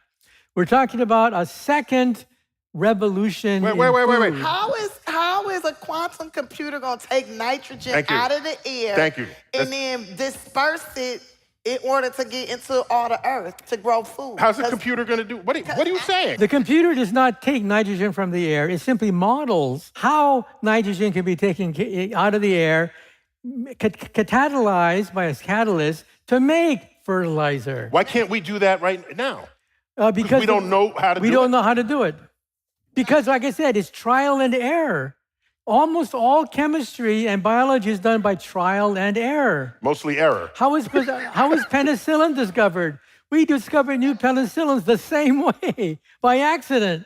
We're talking about a second revolution. Wait. How is a quantum computer going to take nitrogen out of the air and then disperse it in order to get into all the earth to grow food? How's the computer going to do? What are you saying? The computer does not take nitrogen from the air. It simply models how nitrogen can be taken out of the air, catalyzed by a catalyst to make fertilizer. Why can't we do that right now? Because we don't know how to do it? We don't know how to do it. Because, like I said, it's trial and error. Almost all chemistry and biology is done by trial and error. Mostly error. How is penicillin discovered? We discovered new penicillins the same way, by accident.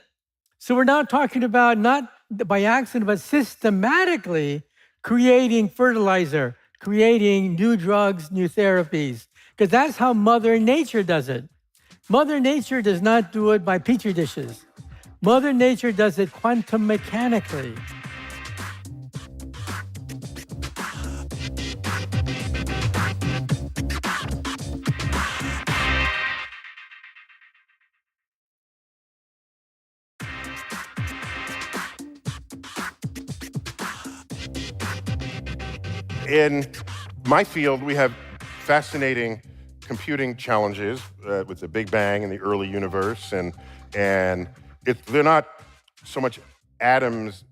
So we're now talking about not by accident, but systematically creating fertilizer, creating new drugs, new therapies. Because that's how Mother Nature does it. Mother Nature does not do it by Petri dishes. Mother Nature does it quantum mechanically. In my field, we have fascinating computing challenges with the Big Bang and the early universe, and they're not so much atoms.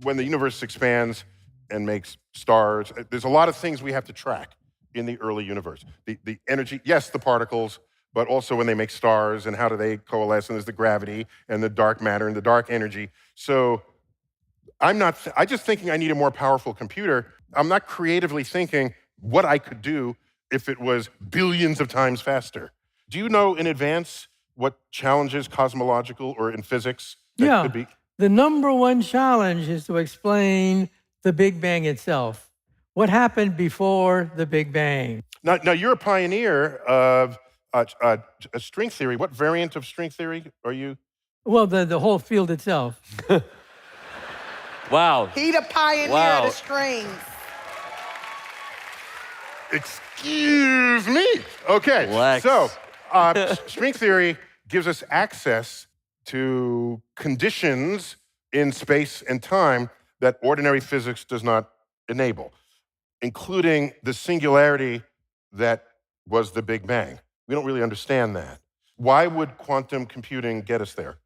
When the universe expands and makes stars, there's a lot of things we have to track in the early universe. The energy, yes, the particles, but also when they make stars and how do they coalesce, and there's the gravity and the dark matter and the dark energy. So I'm just thinking I need a more powerful computer. I'm not creatively thinking what I could do if it was billions of times faster. Do you know in advance what challenges, cosmological or in physics, that could be? The number one challenge is to explain the Big Bang itself. What happened before the Big Bang? Now you're a pioneer of a string theory. What variant of string theory are you? Well, the whole field itself. Wow. He the pioneer of the strings. Excuse me. Okay, Lex. so string theory gives us access to conditions in space and time that ordinary physics does not enable, including the singularity that was the Big Bang. We don't really understand that. Why would quantum computing get us there?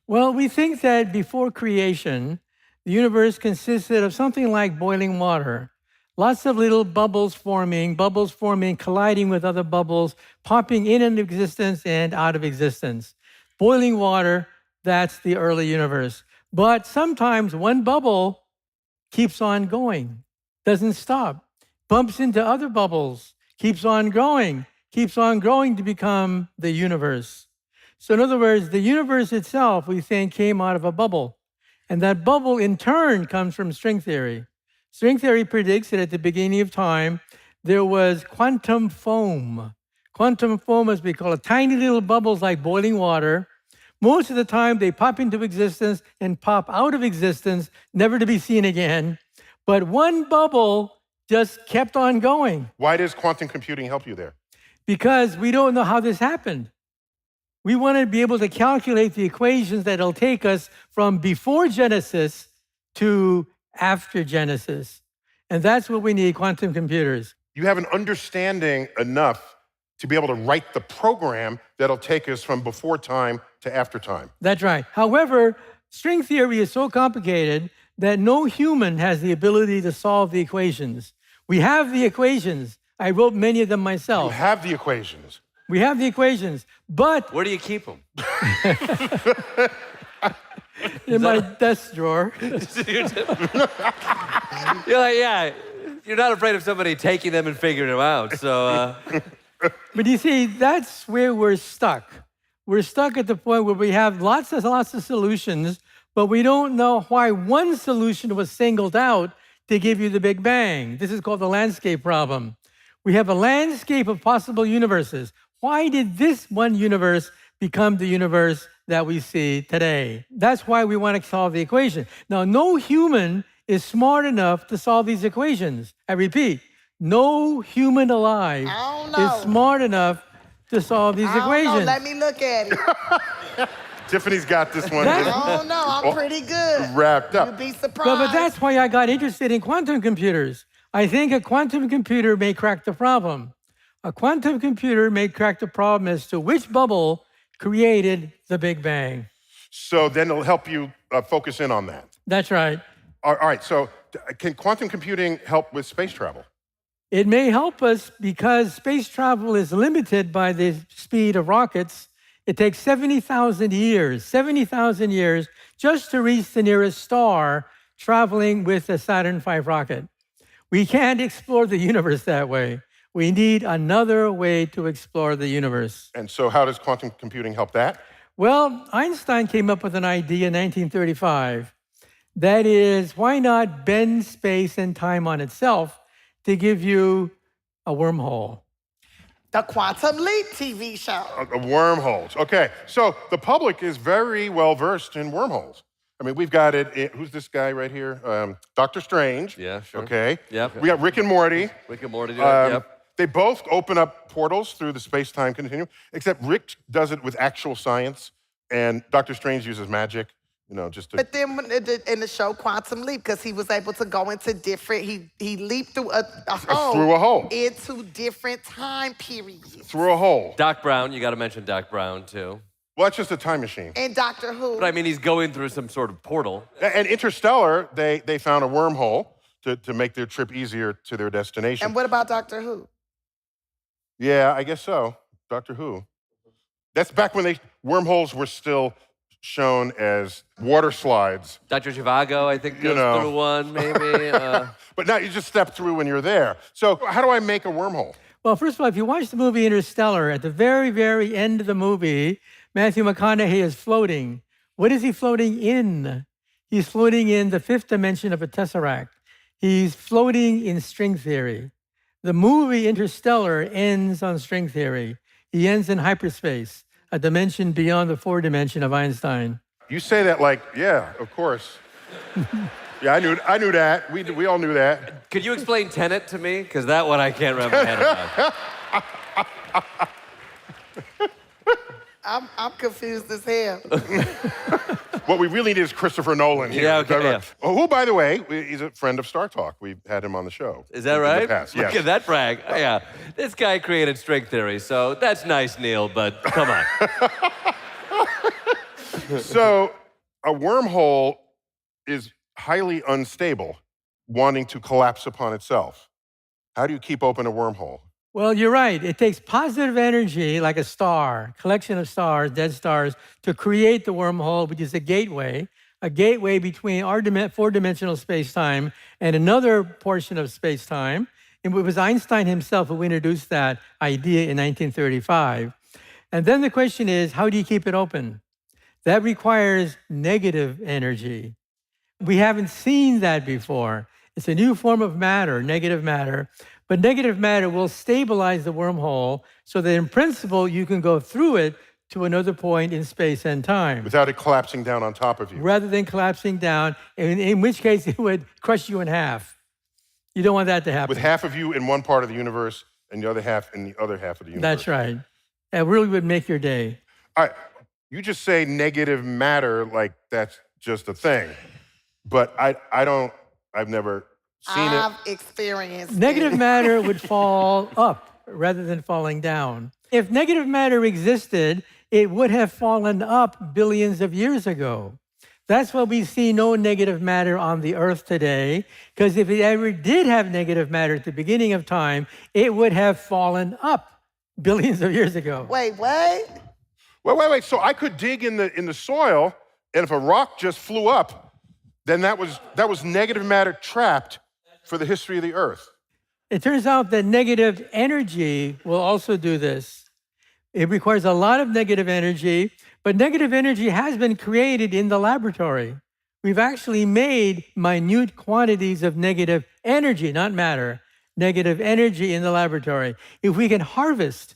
Well, we think that before creation, the universe consisted of something like boiling water. Lots of little bubbles forming, colliding with other bubbles, popping into existence and out of existence. Boiling water, that's the early universe. But sometimes one bubble keeps on going, doesn't stop, bumps into other bubbles, keeps on growing to become the universe. So in other words, the universe itself, we think, came out of a bubble. And that bubble, in turn, comes from string theory. String theory predicts that at the beginning of time, there was quantum foam. Quantum foam, as we call it, tiny little bubbles like boiling water. Most of the time, they pop into existence and pop out of existence, never to be seen again. But one bubble just kept on going. Why does quantum computing help you there? Because we don't know how this happened. We want to be able to calculate the equations that'll take us from before Genesis to after Genesis. And that's what we need, quantum computers. You have an understanding enough to be able to write the program that'll take us from before time to after time. That's right. However, string theory is so complicated that no human has the ability to solve the equations. We have the equations. I wrote many of them You myself. have the equations. We have the equations, but Where do you keep them? in my desk drawer. You're like, yeah, you're not afraid of somebody taking them and figuring them out. So, But you see, that's where we're stuck. We're stuck at the point where we have lots of solutions, but we don't know why one solution was singled out to give you the Big Bang. This is called the landscape problem. We have a landscape of possible universes. Why did this one universe become the universe that we see today? That's why we want to solve the equation. Now, no human is smart enough to solve these equations. I repeat, no human alive I don't know. is smart enough to solve these I don't equations. know. Let me look at it. Tiffany's got this one That's- I don't know. I'm pretty good. wrapped up. You'd be surprised. But that's why I got interested in quantum computers. I think a quantum computer may crack the problem. A quantum computer may crack the problem as to which bubble created the Big Bang. So then it'll help you focus in on that. That's right. All right, so can quantum computing help with space travel? It may help us because space travel is limited by the speed of rockets. It takes 70,000 years just to reach the nearest star traveling with a Saturn V rocket. We can't explore the universe that way. We need another way to explore the universe. And so how does quantum computing help that? Well, Einstein came up with an idea in 1935. That is, why not bend space and time on itself to give you a wormhole? the Quantum Leap TV show. Wormholes. Okay, so the public is very well versed in wormholes. I mean, we've got it. Who's this guy right here? Doctor Strange. Yeah, sure. Okay. Yep. We got Rick and Morty. Rick and Morty do it. Yep. They both open up portals through the space-time continuum, except Rick does it with actual science, and Doctor Strange uses magic, just to... But then in the show Quantum Leap, because he was able to go into different, he leaped through a hole. Through a hole. Into different time periods. Through a hole. Doc Brown, you got to mention Doc Brown too. Well, that's just a time machine. And Doctor Who. But I mean, he's going through some sort of portal. And Interstellar, they found a wormhole to make their trip easier to their destination. And what about Doctor Who? Yeah, I guess so. Doctor Who. That's back when wormholes were still shown as water slides. Dr. Zhivago, I think, goes through one, maybe. But now you just step through when you're there. So how do I make a wormhole? Well, first of all, if you watch the movie Interstellar, at the very, very end of the movie, Matthew McConaughey is floating. What is he floating in? He's floating in the fifth dimension of a tesseract. He's floating in string theory. The movie Interstellar ends on string theory. He ends in hyperspace, a dimension beyond the four dimension of Einstein. You say that like, yeah, of course. Yeah, I knew that. We all knew that. Could you explain Tenet to me? Because that one I can't wrap my head around. I'm confused as hell. What we really need is Christopher Nolan here. Yeah, okay, yeah. Who, by the way, he's a friend of StarTalk. We've had him on the show. Is that in right? the past. Look Yes. at that brag. Oh, yeah. This guy created string theory, so that's nice, Neil, but come on. So a wormhole is highly unstable, wanting to collapse upon itself. How do you keep open a wormhole? Well, you're right. It takes positive energy, like a star, collection of stars, dead stars, to create the wormhole, which is a gateway between our four-dimensional space-time and another portion of space-time. And it was Einstein himself who introduced that idea in 1935. And then the question is, how do you keep it open? That requires negative energy. We haven't seen that before. It's a new form of matter, negative matter. But negative matter will stabilize the wormhole so that in principle, you can go through it to another point in space and time. Without it collapsing down on top of you. Rather than collapsing down, in which case it would crush you in half. You don't want that to happen. With half of you in one part of the universe and the other half in the other half of the universe. That's right. That really would make your day. All right, you just say negative matter like that's just a thing. But I've never seen it. I've experienced Negative it. matter would fall up rather than falling down. If negative matter existed, it would have fallen up billions of years ago. That's why we see no negative matter on the earth today, because if it ever did have negative matter at the beginning of time, it would have fallen up billions of years ago. Wait, what? Wait. So I could dig in the soil, and if a rock just flew up, then that was negative matter trapped for the history of the earth. It turns out that negative energy will also do this. It requires a lot of negative energy, but negative energy has been created in the laboratory. We've actually made minute quantities of negative energy, not matter, negative energy in the laboratory. If we can harvest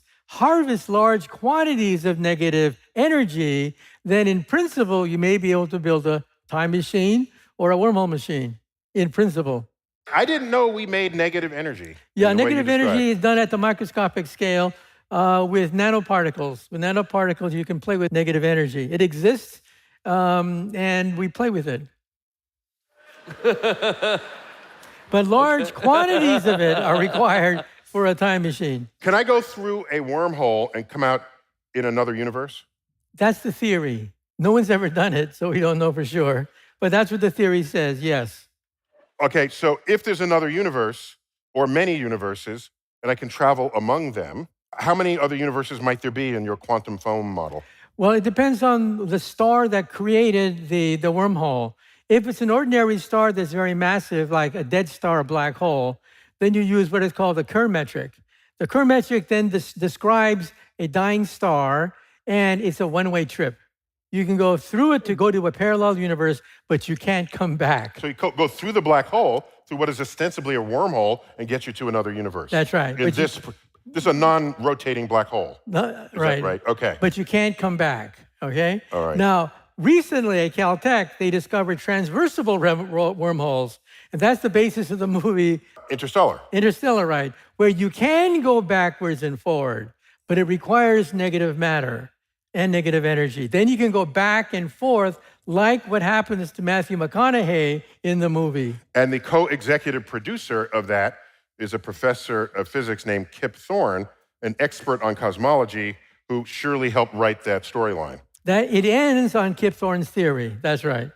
large quantities of negative energy, then in principle, you may be able to build a time machine or a wormhole machine, in principle. I didn't know we made negative energy. Yeah, in the way you negative energy described. is done at the microscopic scale with nanoparticles. With nanoparticles, you can play with negative energy. It exists, and we play with it. But large quantities of it are required for a time machine. Can I go through a wormhole and come out in another universe? That's the theory. No one's ever done it, so we don't know for sure. But that's what the theory says, yes. Okay, so if there's another universe or many universes, and I can travel among them, how many other universes might there be in your quantum foam model? Well, it depends on the star that created the wormhole. If it's an ordinary star that's very massive, like a dead star, a black hole, then you use what is called the Kerr metric. The Kerr metric then describes a dying star, and it's a one-way trip. You can go through it to go to a parallel universe, but you can't come back. So you go through the black hole, through what is ostensibly a wormhole, and get you to another universe. That's right. This is a non-rotating black hole. Right. Is that right? Okay. But you can't come back, okay? All right. Now, recently at Caltech, they discovered transversal wormholes, and that's the basis of the movie Interstellar, right, where you can go backwards and forward, but it requires negative matter and negative energy. Then you can go back and forth like what happens to Matthew McConaughey in the movie. And the co-executive producer of that is a professor of physics named Kip Thorne, an expert on cosmology who surely helped write that storyline. That it ends on Kip Thorne's theory. That's right.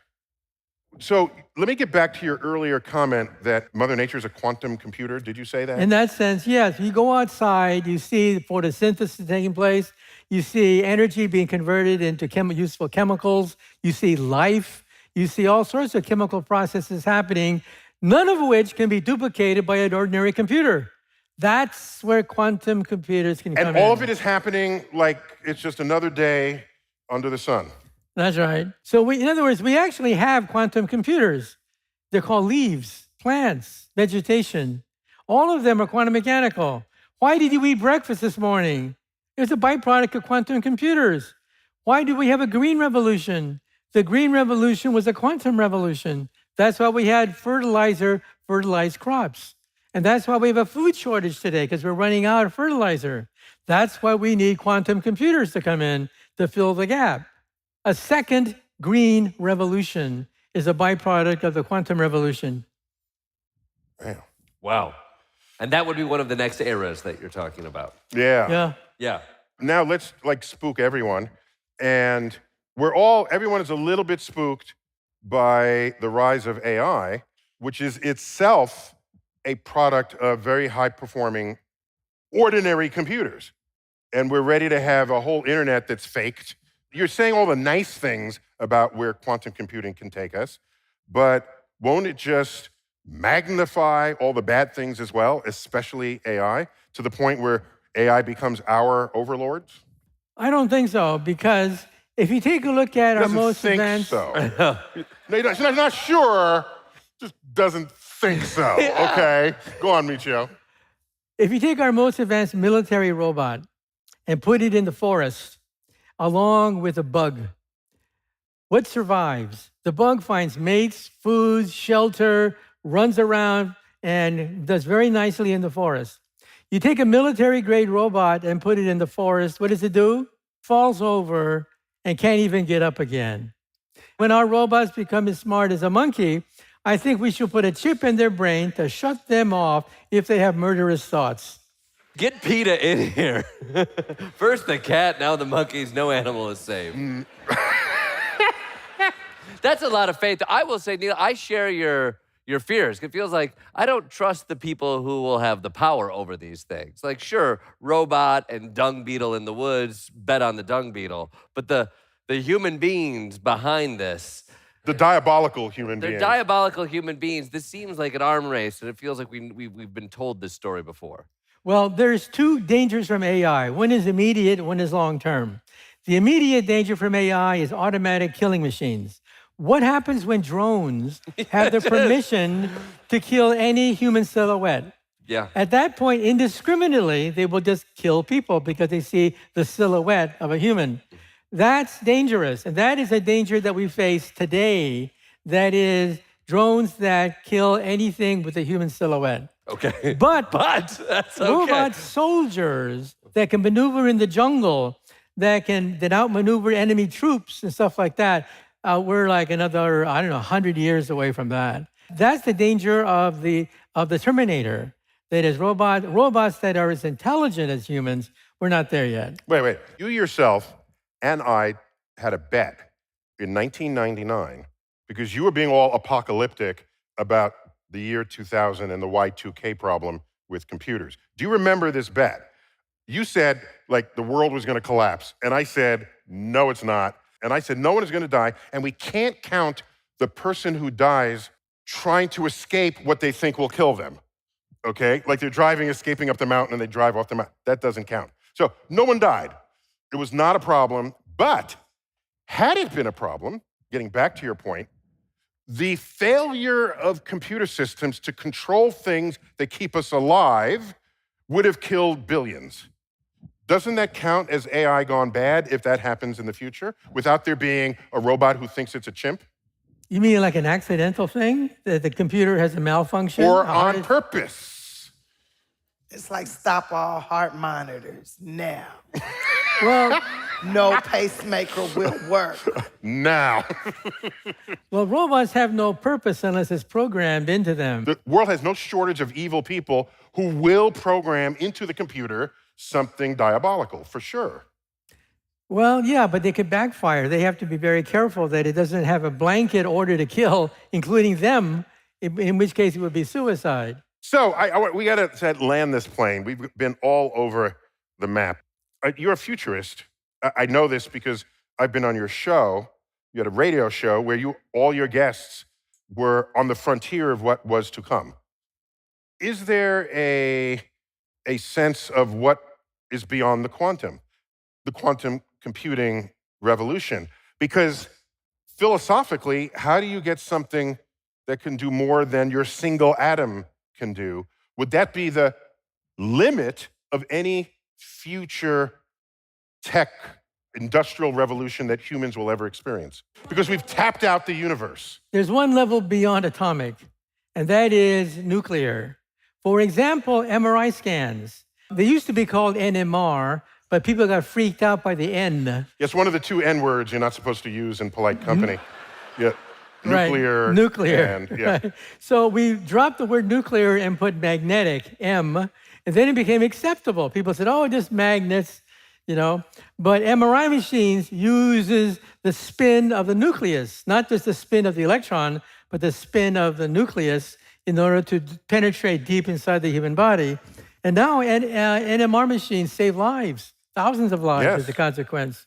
So let me get back to your earlier comment that Mother Nature is a quantum computer. Did you say that? In that sense, yes. You go outside, you see photosynthesis taking place, you see energy being converted into useful chemicals, you see life, you see all sorts of chemical processes happening, none of which can be duplicated by an ordinary computer. That's where quantum computers can come in. And all of it is happening like it's just another day under the sun. That's right. So in other words, we actually have quantum computers. They're called leaves, plants, vegetation. All of them are quantum mechanical. Why did you eat breakfast this morning? It was a byproduct of quantum computers. Why do we have a green revolution? The green revolution was a quantum revolution. That's why we had fertilized crops. And that's why we have a food shortage today, because we're running out of fertilizer. That's why we need quantum computers to come in to fill the gap. A second green revolution is a byproduct of the quantum revolution. Wow. And that would be one of the next eras that you're talking about. Yeah. Yeah. Now let's spook everyone. And everyone is a little bit spooked by the rise of AI, which is itself a product of very high-performing ordinary computers. And we're ready to have a whole internet that's faked. You're saying all the nice things about where quantum computing can take us, but won't it just magnify all the bad things as well, especially AI, to the point where AI becomes our overlords? I don't think so, because if you take a look at our most advanced... So. No, he's not sure, just doesn't think so. Okay, go on, Michio. If you take our most advanced military robot and put it in the forest, along with a bug, what survives? The bug finds mates, food, shelter, runs around, and does very nicely in the forest. You take a military-grade robot and put it in the forest, what does it do? falls over, and can't even get up again. When our robots become as smart as a monkey, I think we should put a chip in their brain to shut them off if they have murderous thoughts. Get PETA in here. First the cat, now the monkeys. No animal is safe. That's a lot of faith. I will say, Neil, I share your fears. It feels like I don't trust the people who will have the power over these things. Like, sure, robot and dung beetle in the woods, bet on the dung beetle. But the human beings behind this, The diabolical human beings. they're diabolical human beings. This seems like an arm race, and it feels like we've been told this story before. Well, there's two dangers from AI. One is immediate, one is long-term. The immediate danger from AI is automatic killing machines. What happens when drones have the permission to kill any human silhouette? Yeah. At that point, indiscriminately, they will just kill people because they see the silhouette of a human. That's dangerous, and that is a danger that we face today. That is drones that kill anything with a human silhouette. Okay. But that's okay. robot soldiers that can maneuver in the jungle, that outmaneuver enemy troops and stuff like that, we're like another, 100 years away from that. That's the danger of the Terminator. That is, robots that are as intelligent as humans. We're not there yet. Wait. You yourself and I had a bet in 1999 because you were being all apocalyptic about the year 2000 and the Y2K problem with computers. Do you remember this bet? You said, like, the world was going to collapse. And I said, no, it's not. And I said, no one is going to die. And we can't count the person who dies trying to escape what they think will kill them. Okay? Like they're escaping up the mountain, and they drive off the mountain. That doesn't count. So no one died. It was not a problem. But had it been a problem, getting back to your point, the failure of computer systems to control things that keep us alive would have killed billions. Doesn't that count as AI gone bad if that happens in the future, without there being a robot who thinks it's a chimp? You mean like an accidental thing? That the computer has a malfunction? Or on purpose? It's like stop all heart monitors now. Well, No pacemaker will work. Now. well, robots have no purpose unless it's programmed into them. The world has no shortage of evil people who will program into the computer something diabolical, for sure. Well, yeah, but they could backfire. They have to be very careful that it doesn't have a blanket order to kill, including them, in which case it would be suicide. So we got to land this plane. We've been all over the map. You're a futurist. I know this because I've been on your show. You had a radio show where all your guests were on the frontier of what was to come. Is there a sense of what is beyond the quantum computing revolution? Because philosophically, how do you get something that can do more than your single atom can do? Would that be the limit of any future tech industrial revolution that humans will ever experience? Because we've tapped out the universe. There's one level beyond atomic, and that is nuclear. For example, MRI scans. They used to be called NMR, but people got freaked out by the N. It's one of the two N words you're not supposed to use in polite company. Yeah. Nuclear. Right. Nuclear. And, yeah. Right. So we dropped the word nuclear and put magnetic, M, and then it became acceptable. People said, oh, just magnets, But MRI machines uses the spin of the nucleus, not just the spin of the electron, but the spin of the nucleus in order to penetrate deep inside the human body. And now NMR machines save lives, thousands of lives as a consequence.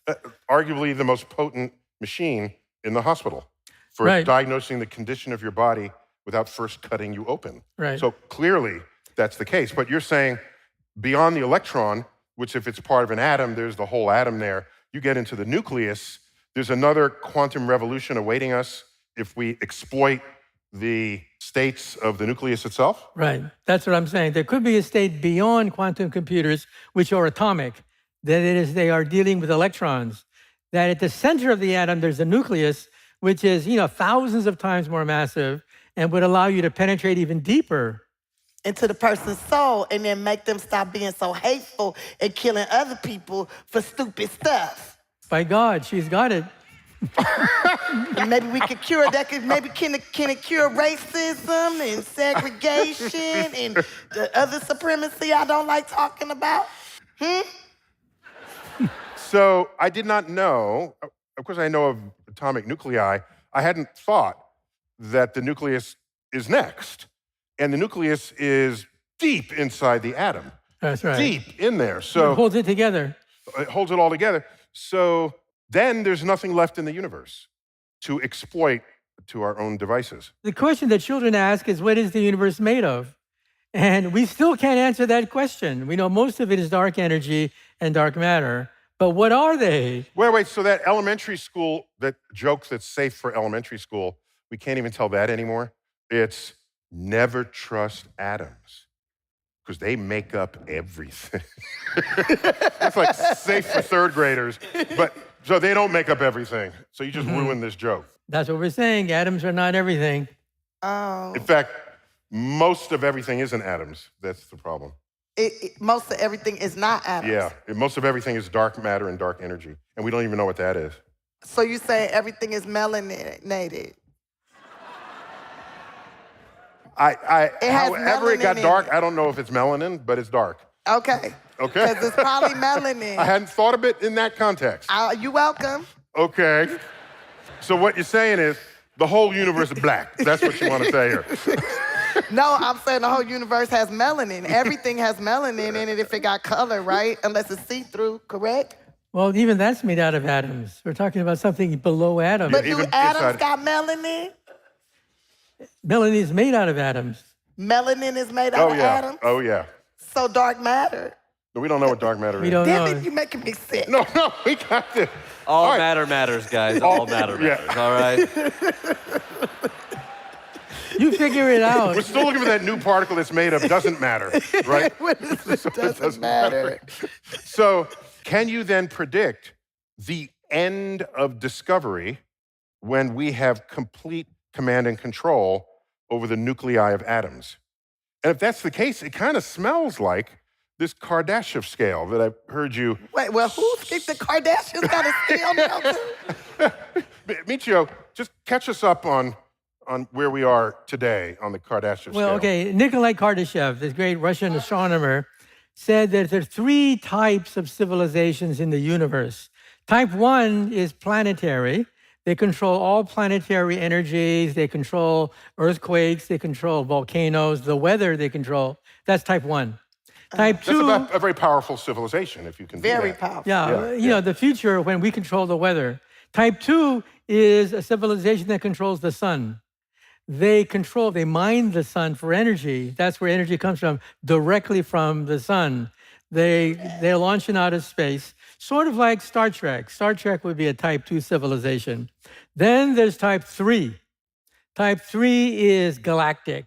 Arguably the most potent machine in the hospital for diagnosing the condition of your body without first cutting you open. Right. So clearly that's the case. But you're saying beyond the electron, which if it's part of an atom, there's the whole atom there. You get into the nucleus, there's another quantum revolution awaiting us if we exploit the states of the nucleus itself? Right. That's what I'm saying. There could be a state beyond quantum computers, which are atomic. That is, they are dealing with electrons. That at the center of the atom, there's a nucleus, which is, thousands of times more massive and would allow you to penetrate even deeper into the person's soul and then make them stop being so hateful and killing other people for stupid stuff. By God, she's got it. And maybe we could cure that. Maybe can it cure racism and segregation and the other supremacy I don't like talking about? So I did not know, of course I know of atomic nuclei, I hadn't thought that the nucleus is next. And the nucleus is deep inside the atom. That's right. Deep in there. So It holds it together. it holds it all together. So then there's nothing left in the universe to exploit to our own devices. The question that children ask is, what is the universe made of? And we still can't answer that question. We know most of it is dark energy and dark matter, but what are they? Wait, so that elementary school, that joke that's safe for elementary school, we can't even tell that anymore? It's never trust atoms, because they make up everything. That's like safe for third graders, but so they don't make up everything. So you just ruined this joke. That's what we're saying. Atoms are not everything. Oh. In fact, most of everything isn't atoms. That's the problem. Most of everything is not atoms. Yeah, most of everything is dark matter and dark energy, and we don't even know what that is. So you say everything is melanated. However it got melanin in dark, it. I don't know if it's melanin, but it's dark. Okay. Okay. Because it's probably melanin. I hadn't thought of it in that context. You're welcome. Okay. So what you're saying is the whole universe is black. That's what you want to say here. No, I'm saying the whole universe has melanin. Everything has melanin in it if it got color, right? Unless it's see-through, correct? Well, even that's made out of atoms. We're talking about something below atoms. But even do atoms inside- got melanin? Melanin is made out of atoms. Melanin is made out of atoms? Oh, yeah. So dark matter. But we don't know what dark matter We is. don't know. Then you're making me sick. No, we got this. All right. matter matters, guys. All matter yeah. matters. All right. You figure it out. We're still looking for that new particle that's made of doesn't matter, right? What is it? So it Doesn't matter. So can you then predict the end of discovery when we have complete command and control over the nuclei of atoms? And if that's the case, it kind of smells like this Kardashev scale that I've heard you. Wait, well, who think the Kardashians got a scale now, too? Michio, just catch us up on where we are today on the Kardashev scale. Well, okay, Nikolai Kardashev, this great Russian astronomer, said that there are three types of civilizations in the universe. Type 1 is planetary. They control all planetary energies. They control earthquakes. They control volcanoes. The weather they control. That's type 1. Type 2... That's a very powerful civilization, if you can do Very that. powerful. Yeah, you know, the future when we control the weather. Type 2 is a civilization that controls the sun. They mine the sun for energy. That's where energy comes from, directly from the sun. They're launching out of space, sort of like Star Trek. Star Trek would be a type 2 civilization. Then there's type 3. Type 3 is galactic.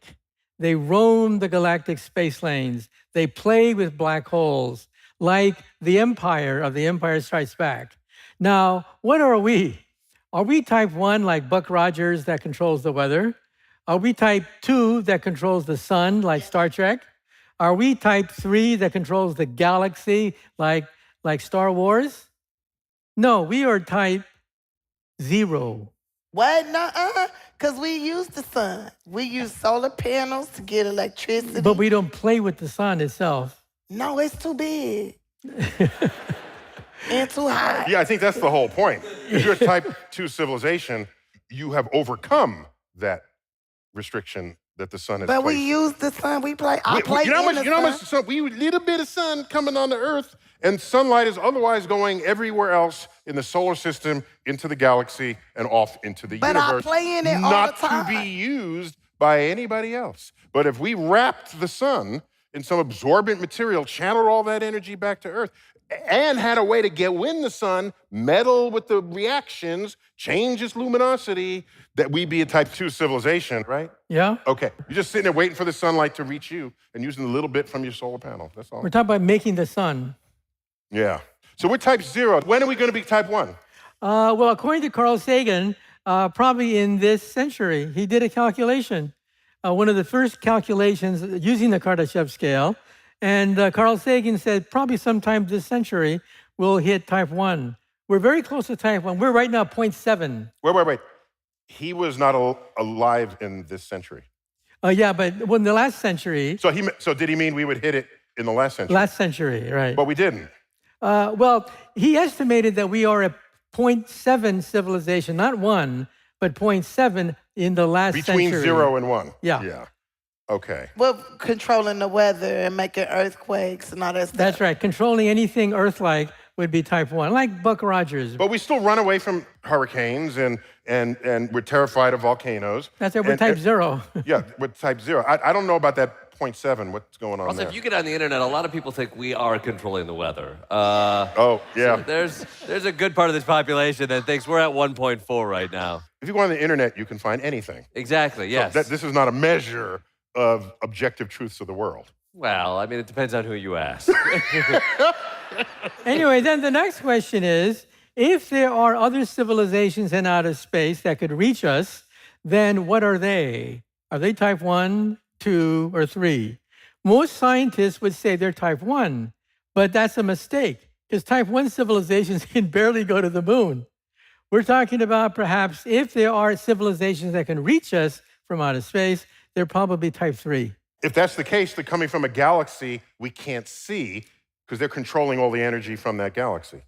They roam the galactic space lanes. They play with black holes, like the Empire of The Empire Strikes Back. Now, what are we? Are we type 1 like Buck Rogers that controls the weather? Are we type 2 that controls the sun like Star Trek? Are we type 3 that controls the galaxy like Star Wars? No, we are type 0. What? Nuh-uh. Because we use the sun. We use solar panels to get electricity. But we don't play with the sun itself. No, it's too big. And too high. Yeah, I think that's the whole point. If you're a type 2 civilization, you have overcome that restriction that the sun has But placed. we use the sun. I play You know how in much? the You know how sun. much sun? We little bit of sun coming on the Earth, and sunlight is otherwise going everywhere else in the solar system, into the galaxy, and off into the But I universe. play in it all not the time. to be used by anybody else. But if we wrapped the sun in some absorbent material, channeled all that energy back to Earth, and had a way to get in the sun, meddle with the reactions, change its luminosity, that we'd be a type 2 civilization, right? Yeah? Okay. You're just sitting there waiting for the sunlight to reach you and using a little bit from your solar panel. That's all. We're talking about making the sun. Yeah. So we're type 0. When are we going to be type 1? Well, according to Carl Sagan, probably in this century, he did a calculation. one of the first calculations using the Kardashev scale. And Carl Sagan said probably sometime this century we'll hit type 1. We're very close to type 1. We're right now 0.7. Wait. He was not alive in this century. Yeah, but in the last century. So did he mean we would hit it in the last century? Last century, right. But we didn't. Well, he estimated that we are a 0.7 civilization, not 1, but 0.7 in the last century. Between 0 and 1. Yeah. Okay. Well, controlling the weather and making earthquakes and all that stuff. That's right. Controlling anything Earth-like would be type 1, like Buck Rogers. But we still run away from hurricanes and we're terrified of volcanoes. That's right, we're type 0. Yeah, we're type 0. I don't know about that 0.7, what's going on Also, there? if you get on the internet, a lot of people think we are controlling the weather. Oh, yeah. So there's a good part of this population that thinks we're at 1.4 right now. If you go on the internet, you can find anything. Exactly, yes. So this is not a measure of objective truths of the world. Well, I mean, it depends on who you ask. Anyway, then the next question is, if there are other civilizations in outer space that could reach us, then what are they? Are they type 1, 2, or 3? Most scientists would say they're type 1, but that's a mistake because type 1 civilizations can barely go to the moon. We're talking about perhaps if there are civilizations that can reach us from outer space, they're probably type 3. If that's the case, they're coming from a galaxy we can't see because they're controlling all the energy from that galaxy.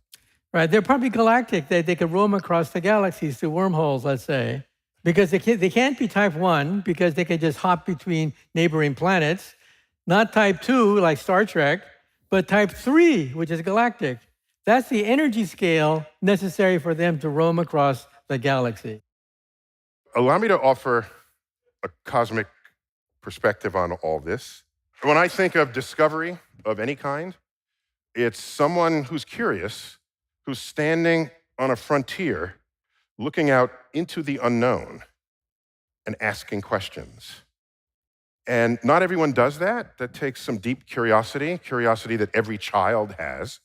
Right, they're probably galactic. They could roam across the galaxies through wormholes, let's say. Because they can't be type 1 because they can just hop between neighboring planets. Not type 2 like Star Trek, but type 3, which is galactic. That's the energy scale necessary for them to roam across the galaxy. Allow me to offer a cosmic perspective on all this. When I think of discovery of any kind, it's someone who's curious, who's standing on a frontier, looking out into the unknown and asking questions. And not everyone does that. That takes some deep curiosity that every child has,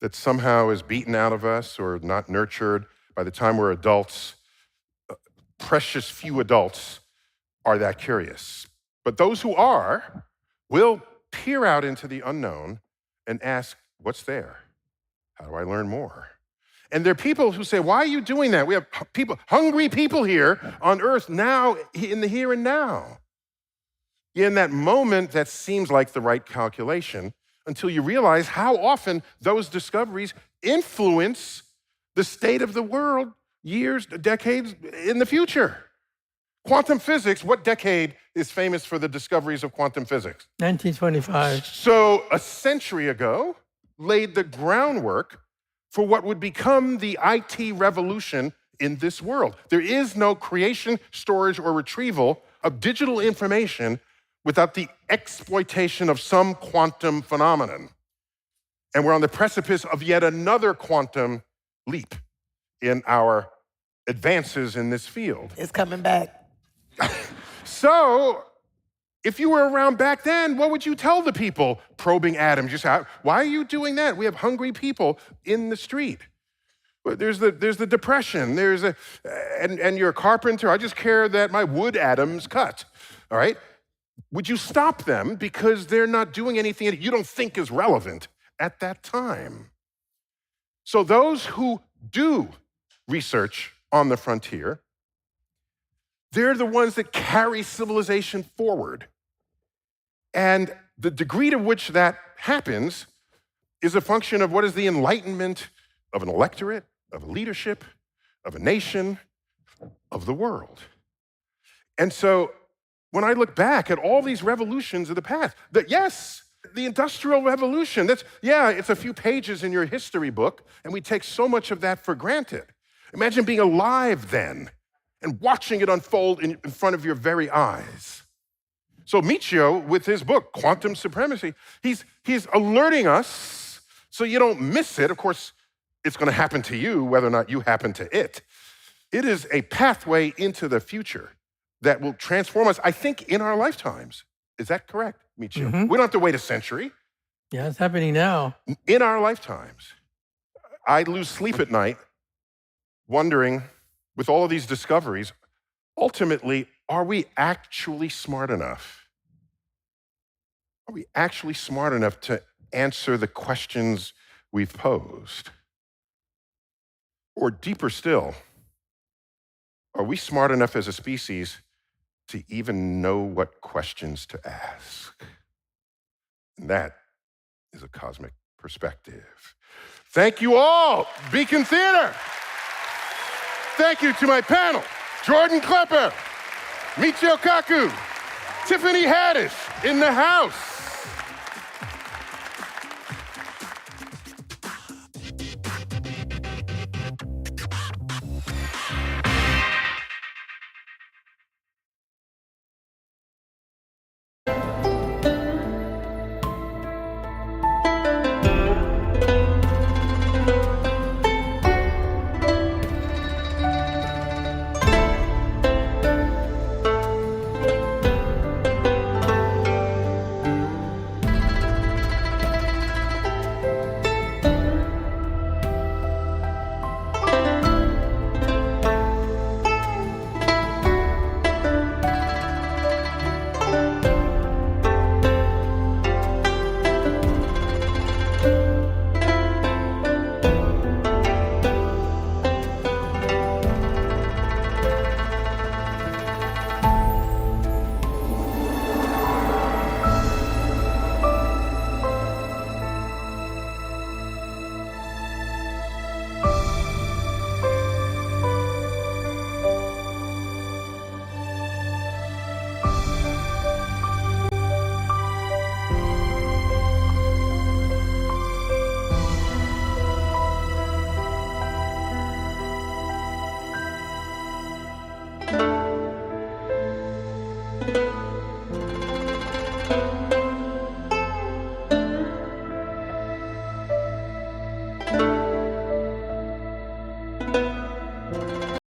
that somehow is beaten out of us or not nurtured by the time we're adults. Precious few adults are that curious. But those who are will peer out into the unknown and ask, what's there? How do I learn more? And there are people who say, why are you doing that? We have hungry people here on Earth now, in the here and now. In that moment, that seems like the right calculation until you realize how often those discoveries influence the state of the world years, decades in the future. Quantum physics, what decade is famous for the discoveries of quantum physics? 1925. So a century ago, laid the groundwork for what would become the IT revolution in this world. There is no creation, storage, or retrieval of digital information without the exploitation of some quantum phenomenon. And we're on the precipice of yet another quantum leap in our advances in this field. It's coming back. So, if you were around back then, what would you tell the people probing atoms? You say, why are you doing that? We have hungry people in the street. There's the depression. And you're a carpenter. I just care that my wood atoms cut. All right. Would you stop them because they're not doing anything that you don't think is relevant at that time? So those who do research on the frontier, they're the ones that carry civilization forward. And the degree to which that happens is a function of what is the enlightenment of an electorate, of a leadership, of a nation, of the world. And so when I look back at all these revolutions of the past, the Industrial Revolution, it's a few pages in your history book, and we take so much of that for granted. Imagine being alive then and watching it unfold in front of your very eyes. So Michio, with his book, Quantum Supremacy, he's alerting us so you don't miss it. Of course, it's going to happen to you, whether or not you happen to it. It is a pathway into the future that will transform us, I think, in our lifetimes. Is that correct, Michio? Mm-hmm. We don't have to wait a century. Yeah, it's happening now. In our lifetimes. I lose sleep at night wondering, with all of these discoveries, ultimately, are we actually smart enough? Are we actually smart enough to answer the questions we've posed? Or deeper still, are we smart enough as a species to even know what questions to ask? And that is a cosmic perspective. Thank you all, Beacon Theater. Thank you to my panel, Jordan Klepper, Michio Kaku, Tiffany Haddish in the house.